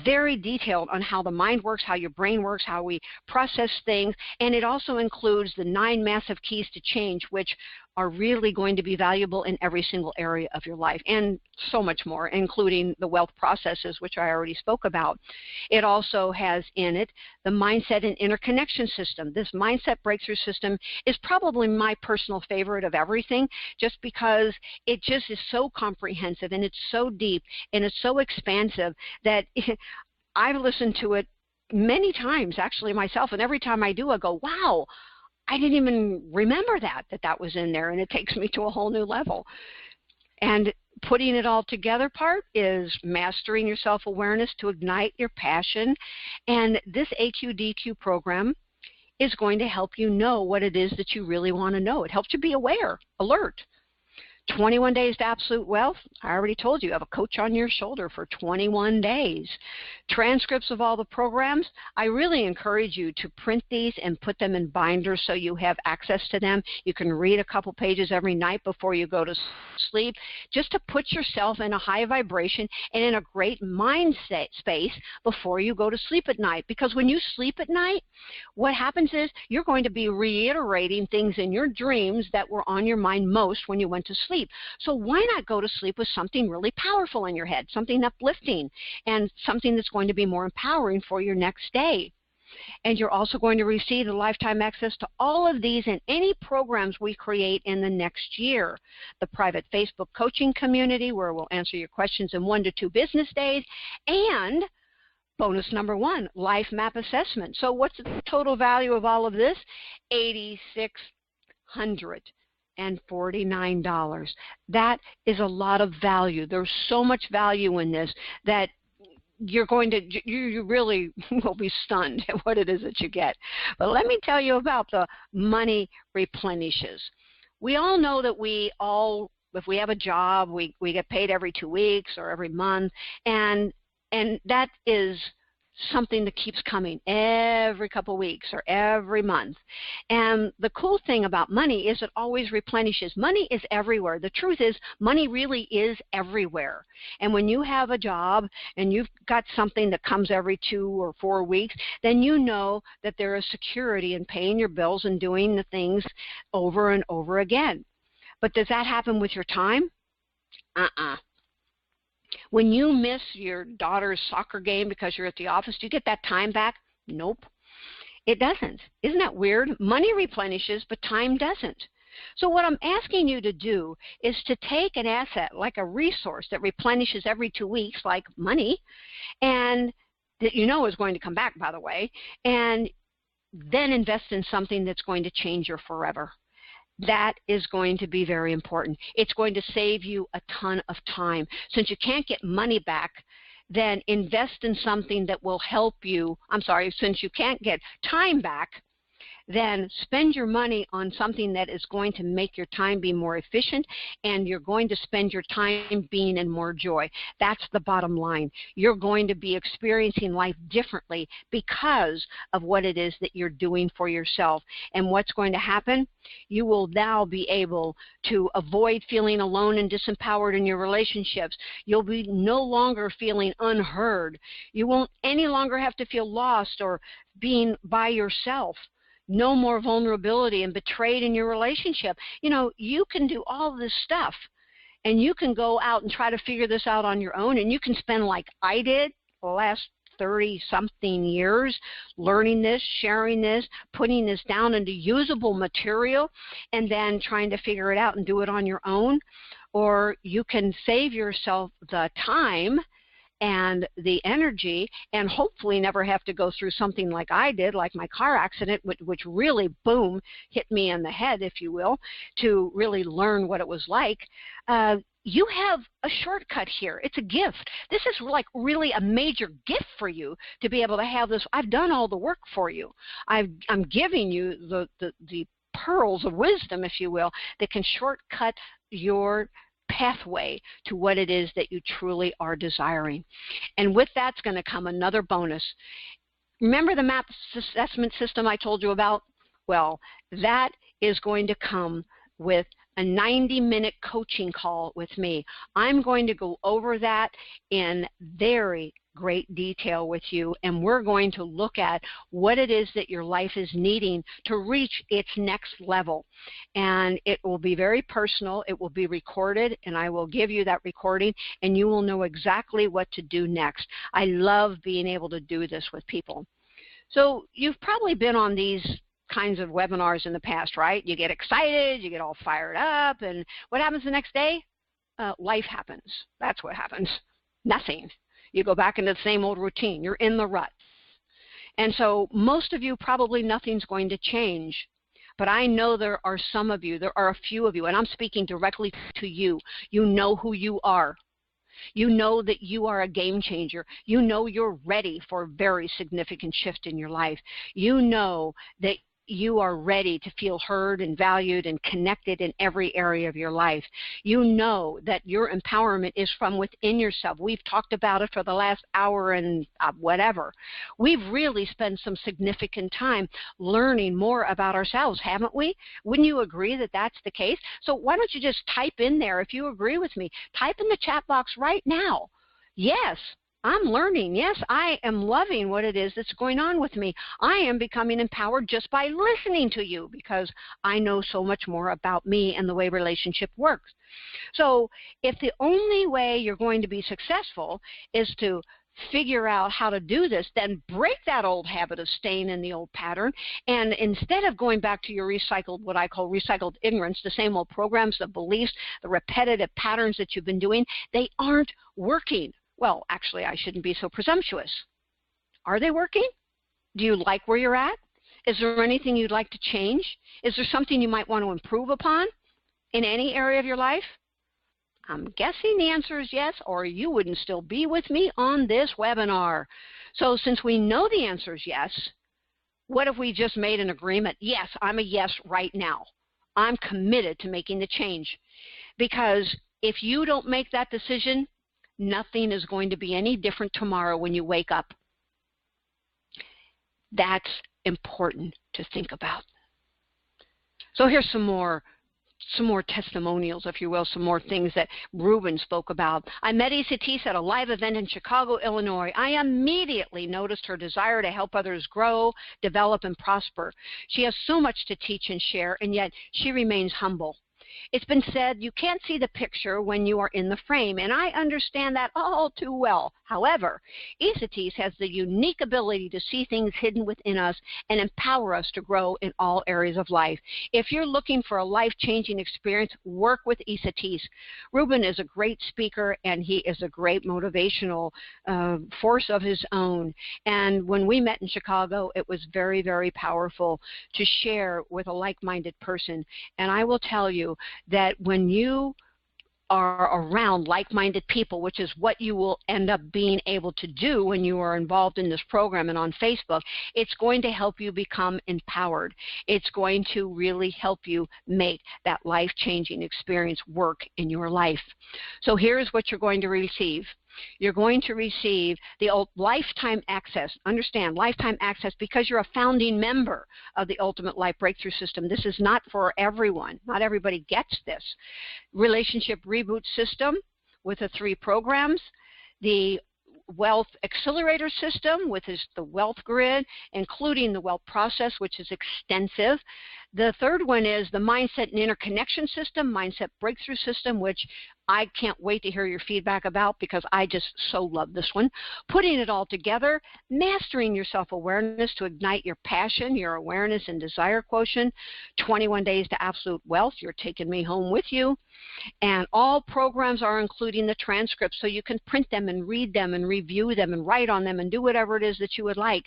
very detailed on how the mind works, how your brain works, how we process things, and it also includes the 9 massive keys to change, which are really going to be valuable in every single area of your life, and so much more, including the wealth processes, which I already spoke about. It also has in it the mindset and interconnection system. This mindset breakthrough system is probably my personal favorite of everything, just because it just is so comprehensive, and it's so deep, and it's so expansive that I've listened to it many times, actually, myself, and every time I do, I go, wow, I didn't even remember that was in there, and it takes me to a whole new level. And putting it all together part is mastering your self-awareness to ignite your passion, and this AQDQ program is going to help you know what it is that you really want to know. It helps you be aware, alert. 21 days to absolute wealth. I already told you have a coach on your shoulder for 21 days. Transcripts of all the programs. I really encourage you to print these and put them in binders so you have access to them. You can read a couple pages every night before you go to sleep, just to put yourself in a high vibration and in a great mindset space before you go to sleep at night. Because when you sleep at night, what happens is you're going to be reiterating things in your dreams that were on your mind most when you went to sleep. So why not go to sleep with something really powerful in your head, something uplifting, and something that's going to be more empowering for your next day. And you're also going to receive a lifetime access to all of these and any programs we create in the next year. The private Facebook coaching community, where we'll answer your questions in 1 to 2 business days, and bonus number 1, life map assessment. So what's the total value of all of this? $8,649. That is a lot of value. There's so much value in this that you really will be stunned at what it is that you get. But let me tell you about the money replenishes. We all know that if we have a job, we get paid every 2 weeks or every month, and that is something that keeps coming every couple weeks or every month. And the cool thing about money is it always replenishes. Money is everywhere. The truth is, money really is everywhere. And when you have a job and you've got something that comes every 2 or 4 weeks, then you know that there is security in paying your bills and doing the things over and over again. But does that happen with your time? When you miss your daughter's soccer game because you're at the office, do you get that time back? Nope. It doesn't. Isn't that weird? Money replenishes, but time doesn't. So what I'm asking you to do is to take an asset, like a resource that replenishes every 2 weeks, like money, and that you know is going to come back, by the way, and then invest in something that's going to change your forever. That is going to be very important. It's going to save you a ton of time. Since you can't get money back, then invest in something that will help you. Since you can't get time back, then spend your money on something that is going to make your time be more efficient, and you're going to spend your time being in more joy. That's the bottom line. You're going to be experiencing life differently because of what it is that you're doing for yourself. And what's going to happen? You will now be able to avoid feeling alone and disempowered in your relationships. You'll be no longer feeling unheard. You won't any longer have to feel lost or being by yourself. No more vulnerability and betrayed in your relationship. You know, you can do all this stuff, and you can go out and try to figure this out on your own, and you can spend, like I did the last 30-something years, learning this, sharing this, putting this down into usable material, and then trying to figure it out and do it on your own. Or you can save yourself the time and the energy, and hopefully never have to go through something like I did, like my car accident, which really, boom, hit me in the head, if you will, to really learn what it was like. You have a shortcut here. It's a gift. This is like really a major gift for you to be able to have this. I've done all the work for you. I'm giving you the pearls of wisdom, if you will, that can shortcut your pathway to what it is that you truly are desiring. And with that's going to come another bonus. Remember the map assessment system I told you about? Well, that is going to come with a 90-minute coaching call with me. I'm going to go over that in very great detail with you, and we're going to look at what it is that your life is needing to reach its next level. And it will be very personal. It will be recorded, and I will give you that recording, and you will know exactly what to do next. I love being able to do this with people. So you've probably been on these kinds of webinars in the past, right? You get excited, you get all fired up, and what happens the next day? Life happens. That's what happens. Nothing. You go back into the same old routine. You're in the rut. And so most of you, probably nothing's going to change. But I know there are some of you, there are a few of you, and I'm speaking directly to you. You know who you are. You know that you are a game changer. You know you're ready for a very significant shift in your life. You know that you are ready to feel heard and valued and connected in every area of your life. You know that your empowerment is from within yourself. We've talked about it for the last hour and whatever. We've really spent some significant time learning more about ourselves, haven't we? Wouldn't you agree that that's the case? So why don't you just type in there, if you agree with me, type in the chat box right now. Yes, I'm learning. Yes, I am loving what it is that's going on with me. I am becoming empowered just by listening to you because I know so much more about me and the way relationship works. So if the only way you're going to be successful is to figure out how to do this, then break that old habit of staying in the old pattern, and instead of going back to your recycled, what I call recycled ignorance, the same old programs, the beliefs, the repetitive patterns that you've been doing, they aren't working. Well, actually, I shouldn't be so presumptuous. Are they working? Do you like where you're at? Is there anything you'd like to change? Is there something you might want to improve upon in any area of your life? I'm guessing the answer is yes, or you wouldn't still be with me on this webinar. So since we know the answer is yes, what if we just made an agreement? Yes, I'm a yes right now. I'm committed to making the change. Because if you don't make that decision, nothing is going to be any different tomorrow when you wake up. That's important to think about. So here's some more testimonials, if you will, some more things that Ruben spoke about. I met Esateys at a live event in Chicago, Illinois. I immediately noticed her desire to help others grow, develop, and prosper. She has so much to teach and share, and yet she remains humble. It's been said you can't see the picture when you are in the frame, and I understand that all too well. However, Esateys has the unique ability to see things hidden within us and empower us to grow in all areas of life. If you're looking for a life-changing experience, work with Esateys. Ruben is a great speaker, and he is a great motivational force of his own. And when we met in Chicago, it was very, very powerful to share with a like-minded person. And I will tell you that when you are around like-minded people, which is what you will end up being able to do when you are involved in this program and on Facebook, it's going to help you become empowered. It's going to really help you make that life-changing experience work in your life. So here's what you're going to receive. You're going to receive the lifetime access. Understand, lifetime access, because you're a founding member of the Ultimate Life Breakthrough System. This is not for everyone. Not everybody gets this. Relationship Reboot System with the 3 programs. The Wealth Accelerator System, which is the Wealth Grid, including the Wealth Process, which is extensive. The third one is the Mindset and Interconnection System, Mindset Breakthrough System, which I can't wait to hear your feedback about because I just so love this one. Putting it all together, mastering your self-awareness to ignite your passion, your awareness and desire quotient, 21 days to absolute wealth, you're taking me home with you. And all programs are including the transcripts so you can print them and read them and review them and write on them and do whatever it is that you would like.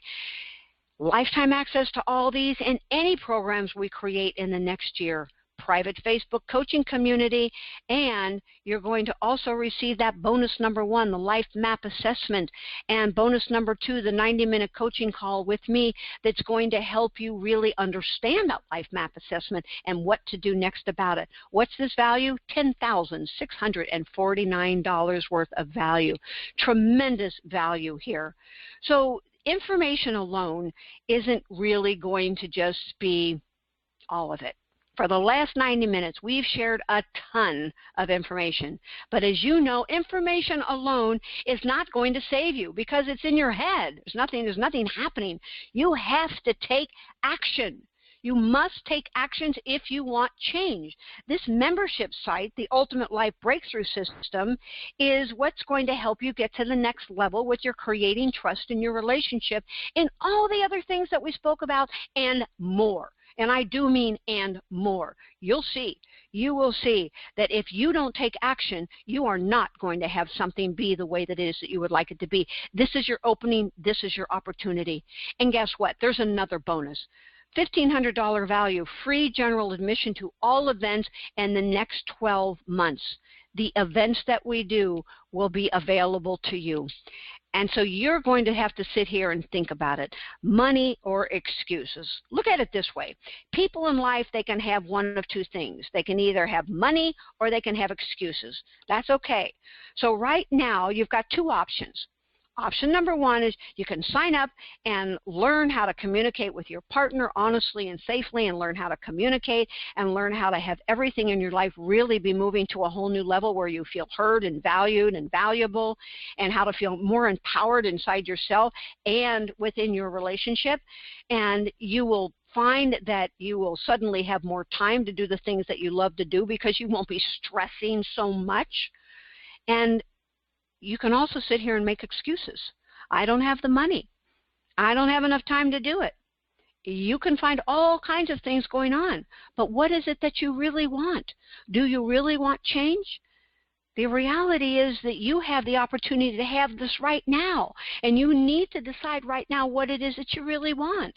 Lifetime access to all these and any programs we create in the next year. Private Facebook coaching community, and you're going to also receive that bonus number 1, the Life Map Assessment, and bonus number 2, the 90-minute coaching call with me that's going to help you really understand that Life Map Assessment and what to do next about it. What's this value? $10,649 worth of value. Tremendous value here. So information alone isn't really going to just be all of it. For the last 90 minutes, we've shared a ton of information. But as you know, information alone is not going to save you because it's in your head. There's nothing happening. You have to take action. You must take actions if you want change. This membership site, the Ultimate Life Breakthrough System, is what's going to help you get to the next level with your creating trust in your relationship and all the other things that we spoke about and more. And I do mean and more. You'll see. You will see that if you don't take action, you are not going to have something be the way that it is that you would like it to be. This is your opening. This is your opportunity. And guess what? There's another bonus. $1,500 value, free general admission to all events in the next 12 months. The events that we do will be available to you. And so you're going to have to sit here and think about it. Money or excuses. Look at it this way. People in life, they can have one of two things. They can either have money or they can have excuses. That's okay. So right now, you've got two options. Option number one is you can sign up and learn how to communicate with your partner honestly and safely and learn how to communicate and learn how to have everything in your life really be moving to a whole new level where you feel heard and valued and valuable and how to feel more empowered inside yourself and within your relationship. And you will find that you will suddenly have more time to do the things that you love to do because you won't be stressing so much. And you can also sit here and make excuses. I don't have the money. I don't have enough time to do it. You can find all kinds of things going on. But what is it that you really want? Do you really want change? The reality is that you have the opportunity to have this right now, and you need to decide right now what it is that you really want.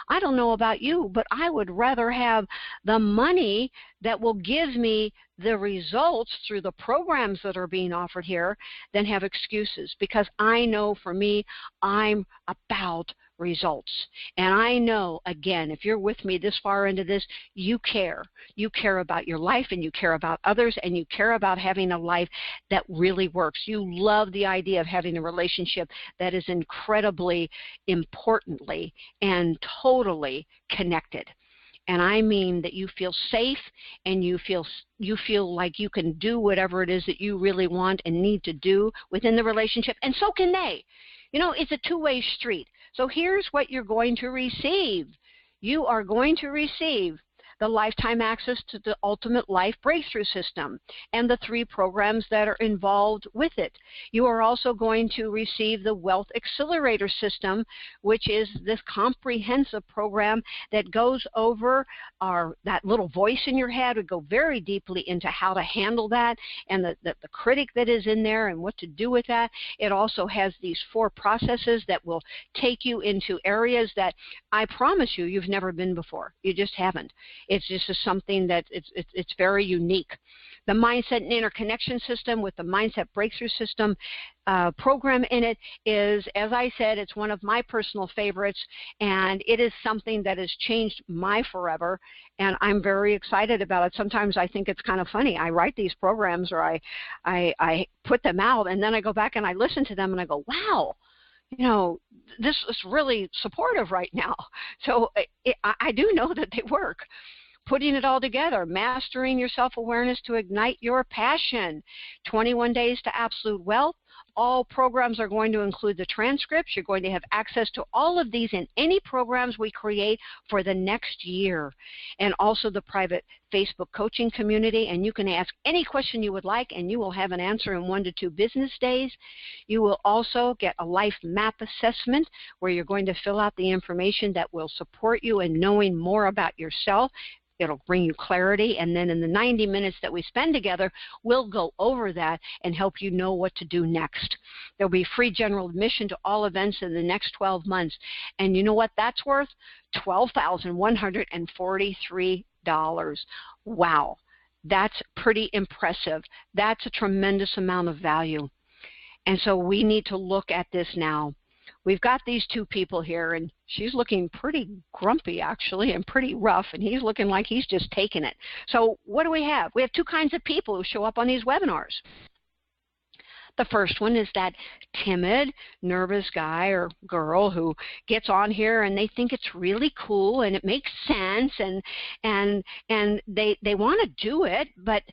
I don't know about you, but I would rather have the money that will give me the results through the programs that are being offered here than have excuses, because I know for me, I'm about results. And I know, again, if you're with me this far into this, you care. You care about your life and you care about others and you care about having a life that really works. You love the idea of having a relationship that is incredibly importantly and totally connected. And I mean that you feel safe and you feel like you can do whatever it is that you really want and need to do within the relationship, and so can they. You know, it's a two-way street. So here's what you're going to receive. You are going to receive the lifetime access to the Ultimate Life Breakthrough System and the 3 programs that are involved with it. You are also going to receive the Wealth Accelerator System, which is this comprehensive program that goes over that little voice in your head. We go very deeply into how to handle that and the critic that is in there and what to do with that. It also has these 4 processes that will take you into areas that I promise you, you've never been before. You just haven't. It's just something that it's very unique. The Mindset and Interconnection System with the Mindset Breakthrough System program in it is, as I said, it's one of my personal favorites, and it is something that has changed my forever, and I'm very excited about it. Sometimes I think it's kind of funny. I write these programs or I put them out, and then I go back and I listen to them and I go, wow, you know, this is really supportive right now. So I do know that they work. Putting it all together, mastering your self-awareness to ignite your passion, 21 days to absolute wealth. All programs are going to include the transcripts. You're going to have access to all of these in any programs we create for the next year, and also the private Facebook coaching community. And you can ask any question you would like, and you will have an answer in 1 to 2 business days. You will also get a life map assessment where you're going to fill out the information that will support you in knowing more about yourself. It'll bring you clarity, and then in the 90 minutes that we spend together, we'll go over that and help you know what to do next. There'll be free general admission to all events in the next 12 months. And you know what that's worth? $12,143. Wow, that's pretty impressive. That's a tremendous amount of value. And so we need to look at this now. We've got these 2 people here, and she's looking pretty grumpy, actually, and pretty rough, and he's looking like he's just taking it. So what do we have? We have 2 kinds of people who show up on these webinars. The first one is that timid, nervous guy or girl who gets on here and they think it's really cool and it makes sense and they want to do it, but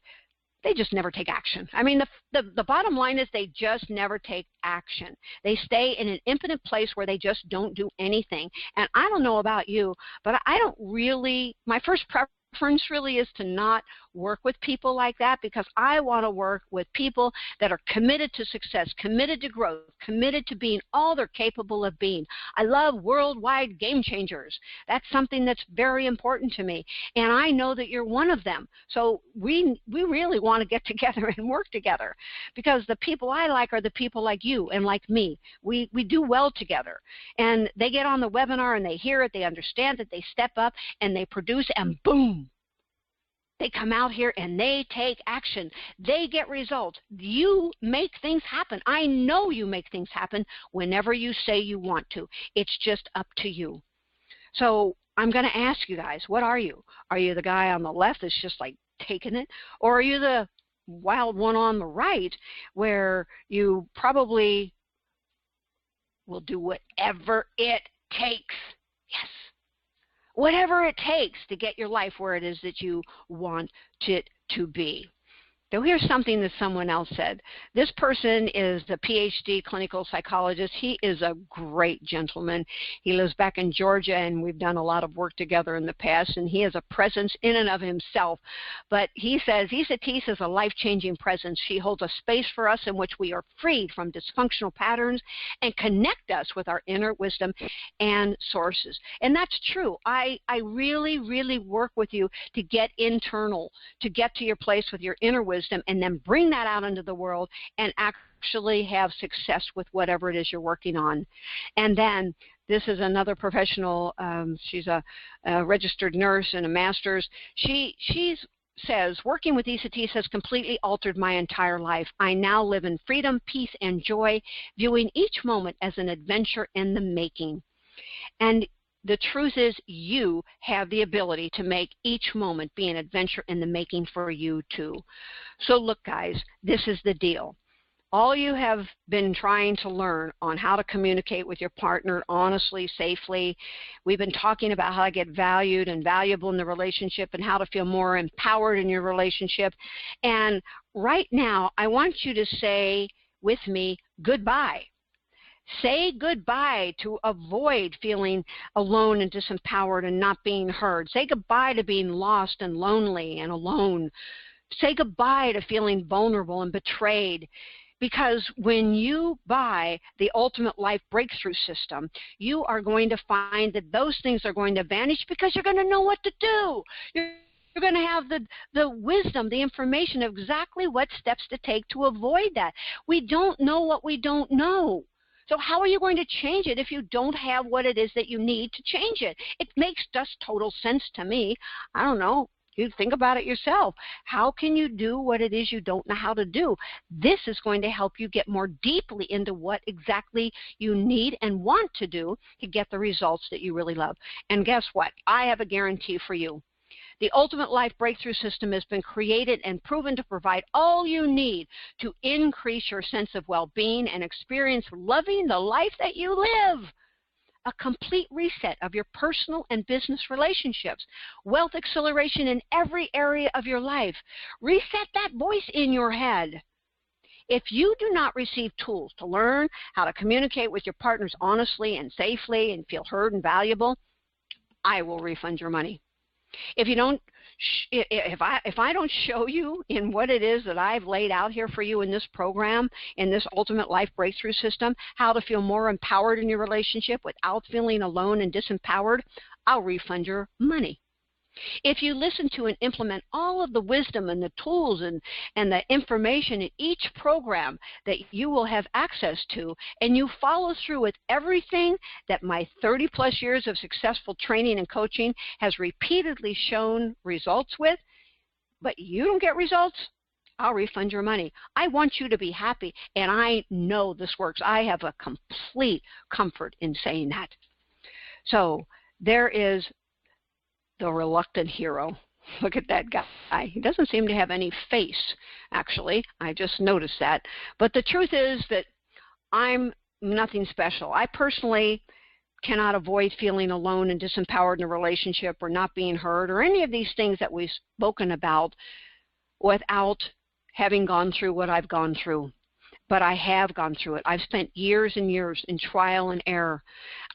they just never take action. I mean, the bottom line is they just never take action. They stay in an infinite place where they just don't do anything. And I don't know about you, but I don't really, my first preference really is to not work with people like that, because I want to work with people that are committed to success, committed to growth, committed to being all they're capable of being. I love worldwide game changers. That's something that's very important to me, and I know that you're one of them. So we really want to get together and work together, because the people I like are the people like you and like me. We do well together, and they get on the webinar and they hear it, they understand it, they step up and they produce, and boom, they come out here and they take action. They get results. You make things happen. I know you make things happen whenever you say you want to. It's just up to you. So I'm going to ask you guys, what are you? Are you the guy on the left that's just like taking it? Or are you the wild one on the right where you probably will do whatever it takes? Yes. Whatever it takes to get your life where it is that you want it to be. Now, here's something that someone else said. This person is a PhD clinical psychologist. He is a great gentleman. He lives back in Georgia, and we've done a lot of work together in the past, and he has a presence in and of himself. But he says, Esateys is a life-changing presence. She holds a space for us in which we are freed from dysfunctional patterns and connect us with our inner wisdom and sources. And that's true. I really, really work with you to get internal, to get to your place with your inner wisdom, and then bring that out into the world and actually have success with whatever it is you're working on. And then this is another professional. She's a registered nurse and a master's. She says, working with Esateys has completely altered my entire life. I now live in freedom, peace, and joy, viewing each moment as an adventure in the making. And the truth is, you have the ability to make each moment be an adventure in the making for you too. So look, guys, this is the deal. All you have been trying to learn on how to communicate with your partner honestly, safely. We've been talking about how to get valued and valuable in the relationship and how to feel more empowered in your relationship. And right now, I want you to say with me, goodbye. Say goodbye to avoid feeling alone and disempowered and not being heard. Say goodbye to being lost and lonely and alone. Say goodbye to feeling vulnerable and betrayed. Because when you buy the Ultimate Life Breakthrough System, you are going to find that those things are going to vanish, because you're going to know what to do. You're going to have the wisdom, the information of exactly what steps to take to avoid that. We don't know what we don't know. So how are you going to change it if you don't have what it is that you need to change it? It makes just total sense to me. I don't know. You think about it yourself. How can you do what it is you don't know how to do? This is going to help you get more deeply into what exactly you need and want to do to get the results that you really love. And guess what? I have a guarantee for you. The Ultimate Life Breakthrough System has been created and proven to provide all you need to increase your sense of well-being and experience loving the life that you live. A complete reset of your personal and business relationships, wealth acceleration in every area of your life. Reset that voice in your head. If you do not receive tools to learn how to communicate with your partners honestly and safely and feel heard and valuable, I will refund your money. If you don't, if I don't show you in what it is that I've laid out here for you in this program, in this Ultimate Life Breakthrough System, how to feel more empowered in your relationship without feeling alone and disempowered, I'll refund your money. If you listen to and implement all of the wisdom and the tools and the information in each program that you will have access to, and you follow through with everything that my 30-plus years of successful training and coaching has repeatedly shown results with, but you don't get results, I'll refund your money. I want you to be happy, and I know this works. I have a complete comfort in saying that. So there is the reluctant hero. Look at that guy. He doesn't seem to have any face, actually. I just noticed that. But the truth is that I'm nothing special. I personally cannot avoid feeling alone and disempowered in a relationship or not being heard or any of these things that we've spoken about without having gone through what I've gone through. But I have gone through it. I've spent years and years in trial and error.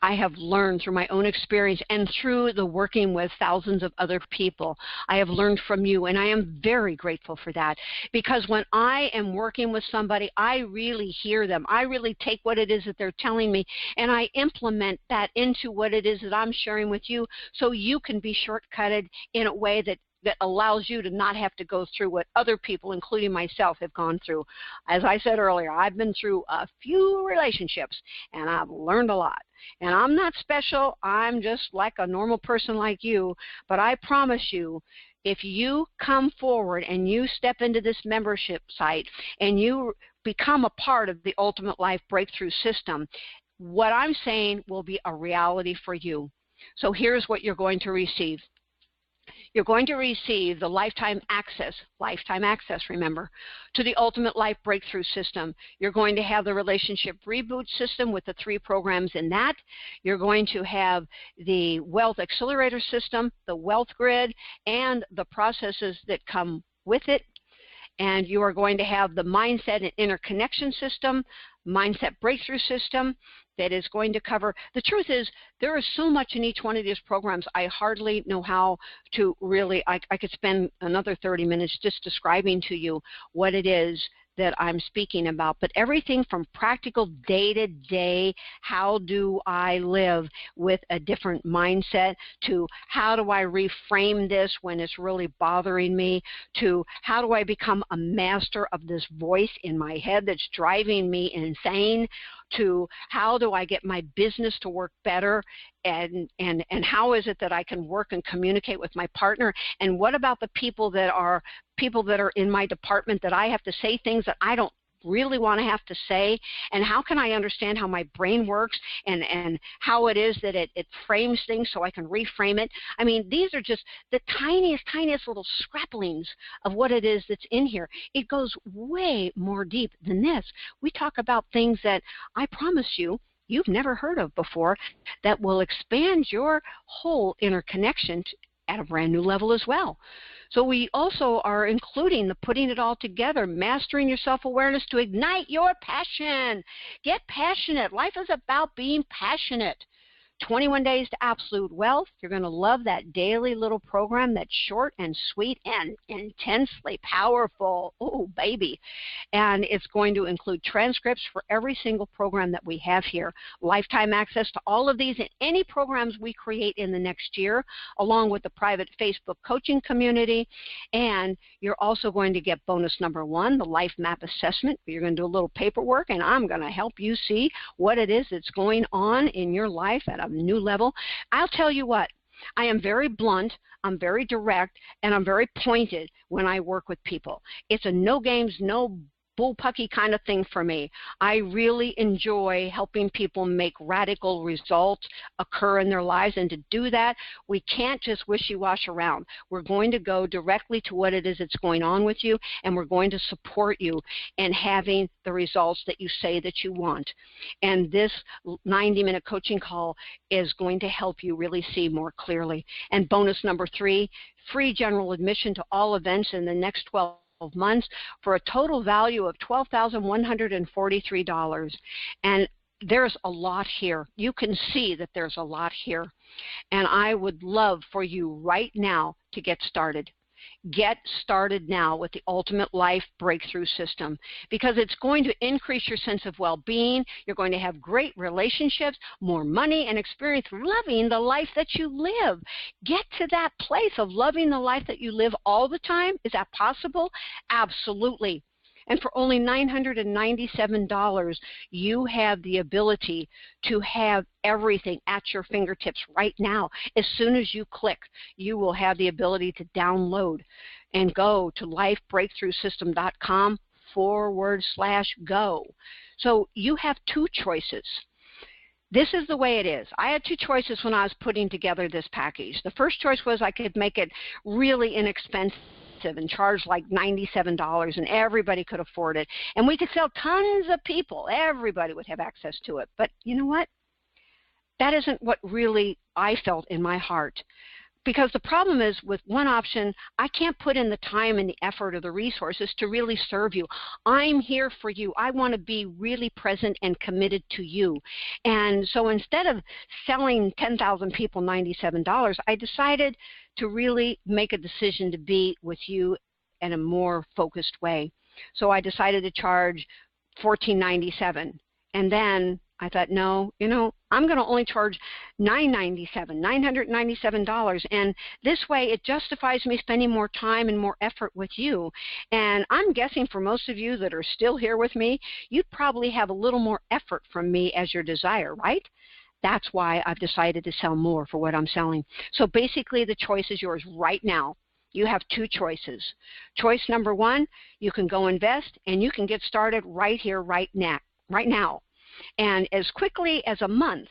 I have learned through my own experience and through the working with thousands of other people. I have learned from you, and I am very grateful for that, because when I am working with somebody, I really hear them. I really take what it is that they're telling me, and I implement that into what it is that I'm sharing with you, so you can be shortcutted in a way that allows you to not have to go through what other people, including myself, have gone through. As I said earlier, I've been through a few relationships, and I've learned a lot. And I'm not special. I'm just like a normal person like you. But I promise you, if you come forward and you step into this membership site and you become a part of the Ultimate Life Breakthrough System, what I'm saying will be a reality for you. So here's what you're going to receive. You're going to receive the lifetime access, remember, to the Ultimate Life Breakthrough System. You're going to have the Relationship Reboot System with the 3 programs in that. You're going to have the Wealth Accelerator System, the Wealth Grid, and the processes that come with it. And you are going to have the Mindset and Interconnection System, Mindset Breakthrough System, that is going to cover. The truth is, there is so much in each one of these programs, I hardly know how to really, I could spend another 30 minutes just describing to you what it is that I'm speaking about, but everything from practical day-to-day, how do I live with a different mindset, to how do I reframe this when it's really bothering me, to how do I become a master of this voice in my head that's driving me insane, to how do I get my business to work better, and how is it that I can work and communicate with my partner, and what about the people that are in my department that I have to say things that I don't really want to have to say, and how can I understand how my brain works and how it is that it frames things so I can reframe it. I mean, these are just the tiniest little scrapplings of what it is that's in here. It goes way more deep than this. We talk about things that I promise you've never heard of before that will expand your whole interconnection at a brand new level as well. So we also are including the putting it all together, mastering your self-awareness to ignite your passion. Get passionate. Life is about being passionate. 21 Days to Absolute Wealth. You're going to love that daily little program that's short and sweet and intensely powerful. Oh, baby. And it's going to include transcripts for every single program that we have here. Lifetime access to all of these and any programs we create in the next year, along with the private Facebook coaching community. And you're also going to get bonus number 1, the Life Map Assessment. You're going to do a little paperwork, and I'm going to help you see what it is that's going on in your life at a new level. I'll tell you what, I am very blunt, I'm very direct, and I'm very pointed when I work with people. It's a no games, no bullpucky kind of thing for me. I really enjoy helping people make radical results occur in their lives, and to do that, we can't just wishy-wash around. We're going to go directly to what it is that's going on with you, and we're going to support you in having the results that you say that you want. And this 90-minute coaching call is going to help you really see more clearly. And bonus number 3, free general admission to all events in the next 12 months for a total value of $12,143. And there's a lot here. You can see that there's a lot here. And I would love for you right now to get started. Get started now with the Ultimate Life Breakthrough System, because it's going to increase your sense of well-being. You're going to have great relationships, more money, and experience loving the life that you live. Get to that place of loving the life that you live all the time. Is that possible? Absolutely. And for only $997, you have the ability to have everything at your fingertips right now. As soon as you click, you will have the ability to download and go to lifebreakthroughsystem.com/go. So you have 2 choices. This is the way it is. I had two choices when I was putting together this package. The first choice was I could make it really inexpensive and charge like $97 and everybody could afford it. And we could sell tons of people. Everybody would have access to it. But you know what? That isn't what really I felt in my heart. Because the problem is with one option, I can't put in the time and the effort or the resources to really serve you. I'm here for you. I want to be really present and committed to you. And so instead of selling 10,000 people $97, I decided to really make a decision to be with you in a more focused way. So I decided to charge $14.97. And then I thought, no, I'm going to only charge $997, and this way it justifies me spending more time and more effort with you. And I'm guessing for most of you that are still here with me, you'd probably have a little more effort from me as your desire, right? That's why I've decided to sell more for what I'm selling. So basically the choice is yours right now. You have two choices. Choice number one, you can go invest and you can get started right here, right now. And as quickly as a month,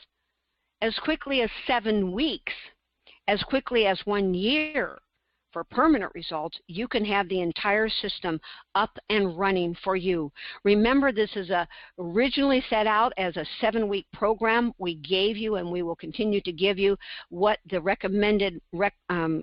as quickly as 7 weeks, as quickly as 1 year for permanent results, you can have the entire system up and running for you. Remember, this is originally set out as a 7-week program. We gave you and we will continue to give you what the recommended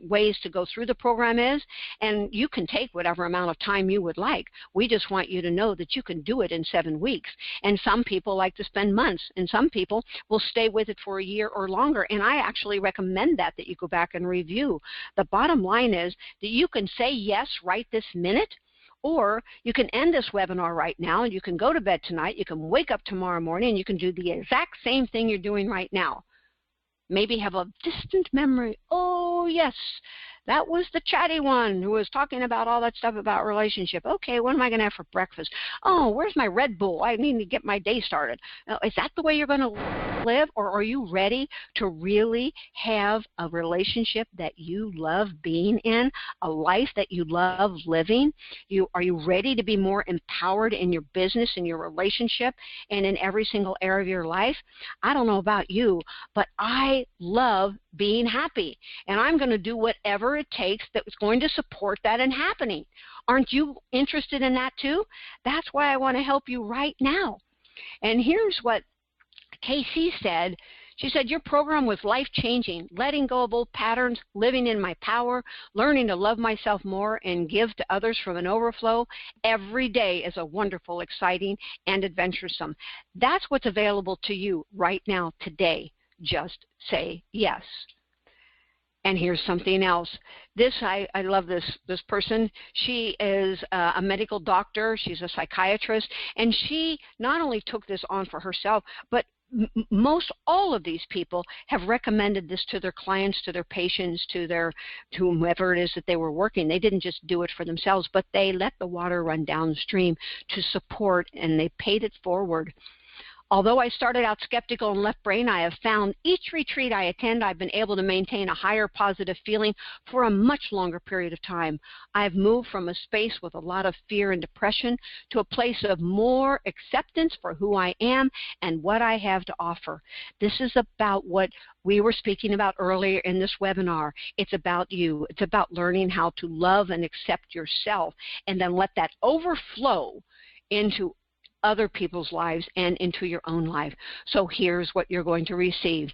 ways to go through the program is, and you can take whatever amount of time you would like. We just want you to know that you can do it in 7 weeks. And some people like to spend months, and some people will stay with it for a year or longer, and I actually recommend that you go back and review. The bottom line is that you can say yes right this minute, or you can end this webinar right now and you can go to bed tonight, you can wake up tomorrow morning and you can do the exact same thing you're doing right now. Maybe have a distant memory. Oh yes, that was the chatty one who was talking about all that stuff about relationship. Okay, what am I going to have for breakfast? Oh, where's my Red Bull? I need to get my day started. Is that the way you're going to live, or are you ready to really have a relationship that you love being in, a life that you love living? Are you ready to be more empowered in your business, in your relationship, and in every single area of your life? I don't know about you, but I love being happy, and I'm going to do whatever it takes that is going to support that in happening. Aren't you interested in that too? That's why I want to help you right now. And here's what Casey said. She said, your program was life-changing, letting go of old patterns, living in my power, learning to love myself more and give to others from an overflow. Every day is a wonderful, exciting, and adventuresome. That's what's available to you right now, today. Just say yes. And here's something else. I love this person. She is a medical doctor. She's a psychiatrist. And she not only took this on for herself, but most all of these people have recommended this to their clients, to their patients, to whomever it is that they were working. They didn't just do it for themselves, but they let the water run downstream to support, and they paid it forward. Although I started out skeptical and left brain, I have found each retreat I attend, I've been able to maintain a higher positive feeling for a much longer period of time. I've moved from a space with a lot of fear and depression to a place of more acceptance for who I am and what I have to offer. This is about what we were speaking about earlier in this webinar. It's about you. It's about learning how to love and accept yourself, and then let that overflow into other people's lives and into your own life. So here's what you're going to receive.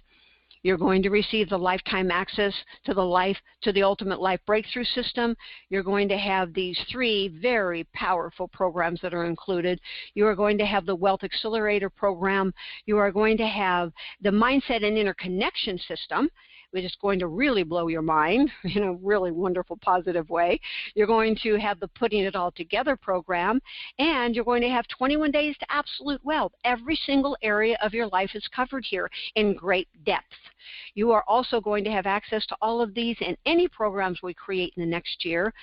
You're going to receive the lifetime access to the Ultimate Life Breakthrough System. You're going to have these 3 very powerful programs that are included. You are going to have the Wealth Accelerator program. You are going to have the Mindset and Interconnection System, which is going to really blow your mind in a really wonderful, positive way. You're going to have the Putting It All Together program, and you're going to have 21 days to absolute wealth. Every single area of your life is covered here in great depth. You are also going to have access to all of these and any programs we create in the next year.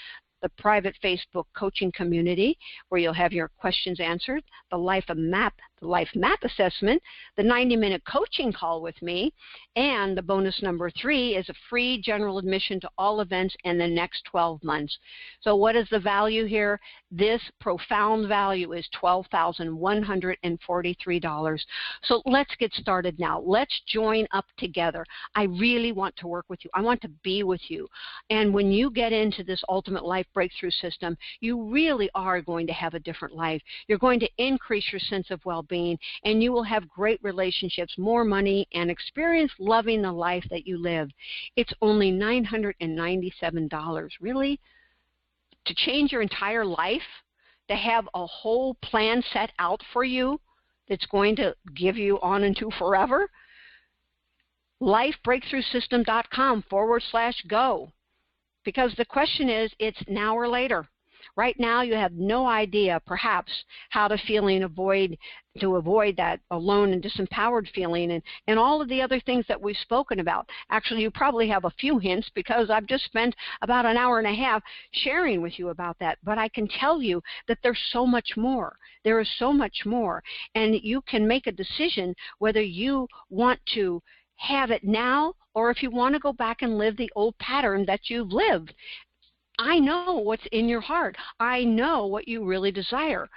The private Facebook coaching community where you'll have your questions answered, the Life Map, life map assessment, the 90-minute coaching call with me, and the bonus number 3 is a free general admission to all events in the next 12 months. So what is the value here? This profound value is $12,143. So let's get started now. Let's join up together. I really want to work with you. I want to be with you. And when you get into this Ultimate Life Breakthrough System, you really are going to have a different life. You're going to increase your sense of well-being, and you will have great relationships, more money, and experience loving the life that you live. It's only $997. Really? To change your entire life? To have a whole plan set out for you that's going to give you on into forever? lifebreakthroughsystem.com/go. Because the question is, it's now or later. Right now, you have no idea, perhaps, how to avoid that alone and disempowered feeling and all of the other things that we've spoken about. Actually, you probably have a few hints because I've just spent about an hour and a half sharing with you about that. But I can tell you that there's so much more. There is so much more. And you can make a decision whether you want to have it now or if you want to go back and live the old pattern that you've lived. I know what's in your heart. I know what you really desire.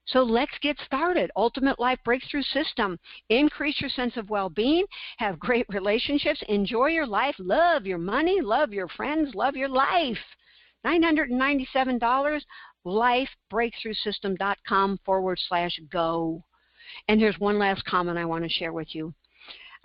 So let's get started. Ultimate Life Breakthrough System. Increase your sense of well-being, have great relationships, enjoy your life, love your money, love your friends, love your life. $997, lifebreakthroughsystem.com/go. And here's one last comment I want to share with you.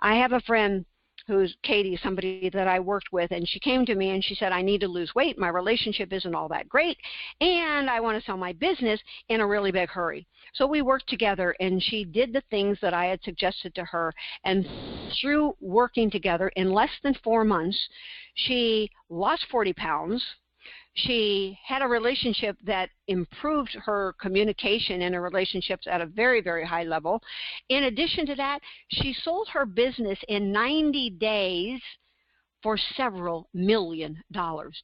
I have a friend who's Katie, somebody that I worked with, and she came to me and she said, I need to lose weight. My relationship isn't all that great, and I want to sell my business in a really big hurry. So we worked together, and she did the things that I had suggested to her, and through working together, in less than 4 months, she lost 40 pounds. She had a relationship that improved her communication in her relationships at a very, very high level. In addition to that, she sold her business in 90 days for several $1 million.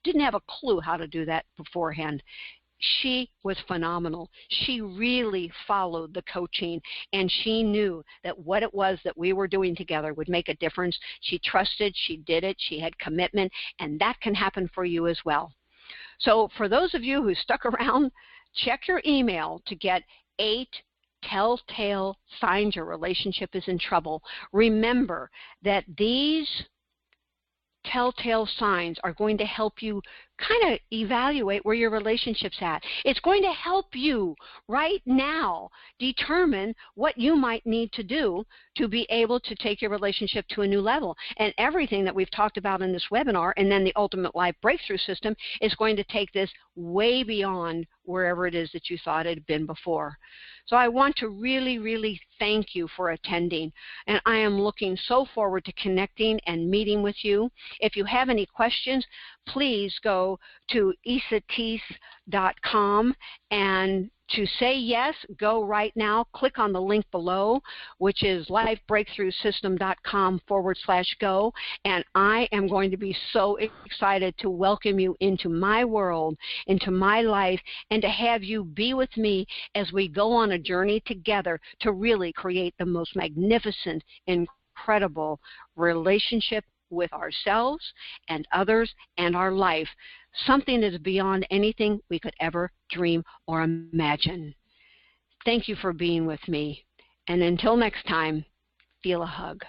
Didn't have a clue how to do that beforehand. She was phenomenal. She really followed the coaching, and she knew that what it was that we were doing together would make a difference. She trusted, she did it, she had commitment, and that can happen for you as well. So for those of you who stuck around, check your email to get 8 telltale signs your relationship is in trouble. Remember that these telltale signs are going to help you kind of evaluate where your relationship's at. It's going to help you right now determine what you might need to do to be able to take your relationship to a new level. And everything that we've talked about in this webinar and then the Ultimate Life Breakthrough System is going to take this way beyond wherever it is that you thought it had been before. So I want to really, really thank you for attending. And I am looking so forward to connecting and meeting with you. If you have any questions, please go to Esateys.com, and to say yes, go right now. Click on the link below, which is lifebreakthroughsystem.com/go, and I am going to be so excited to welcome you into my world, into my life, and to have you be with me as we go on a journey together to really create the most magnificent, incredible relationship with ourselves and others and our life, something that is beyond anything we could ever dream or imagine. Thank you for being with me. And until next time, feel a hug.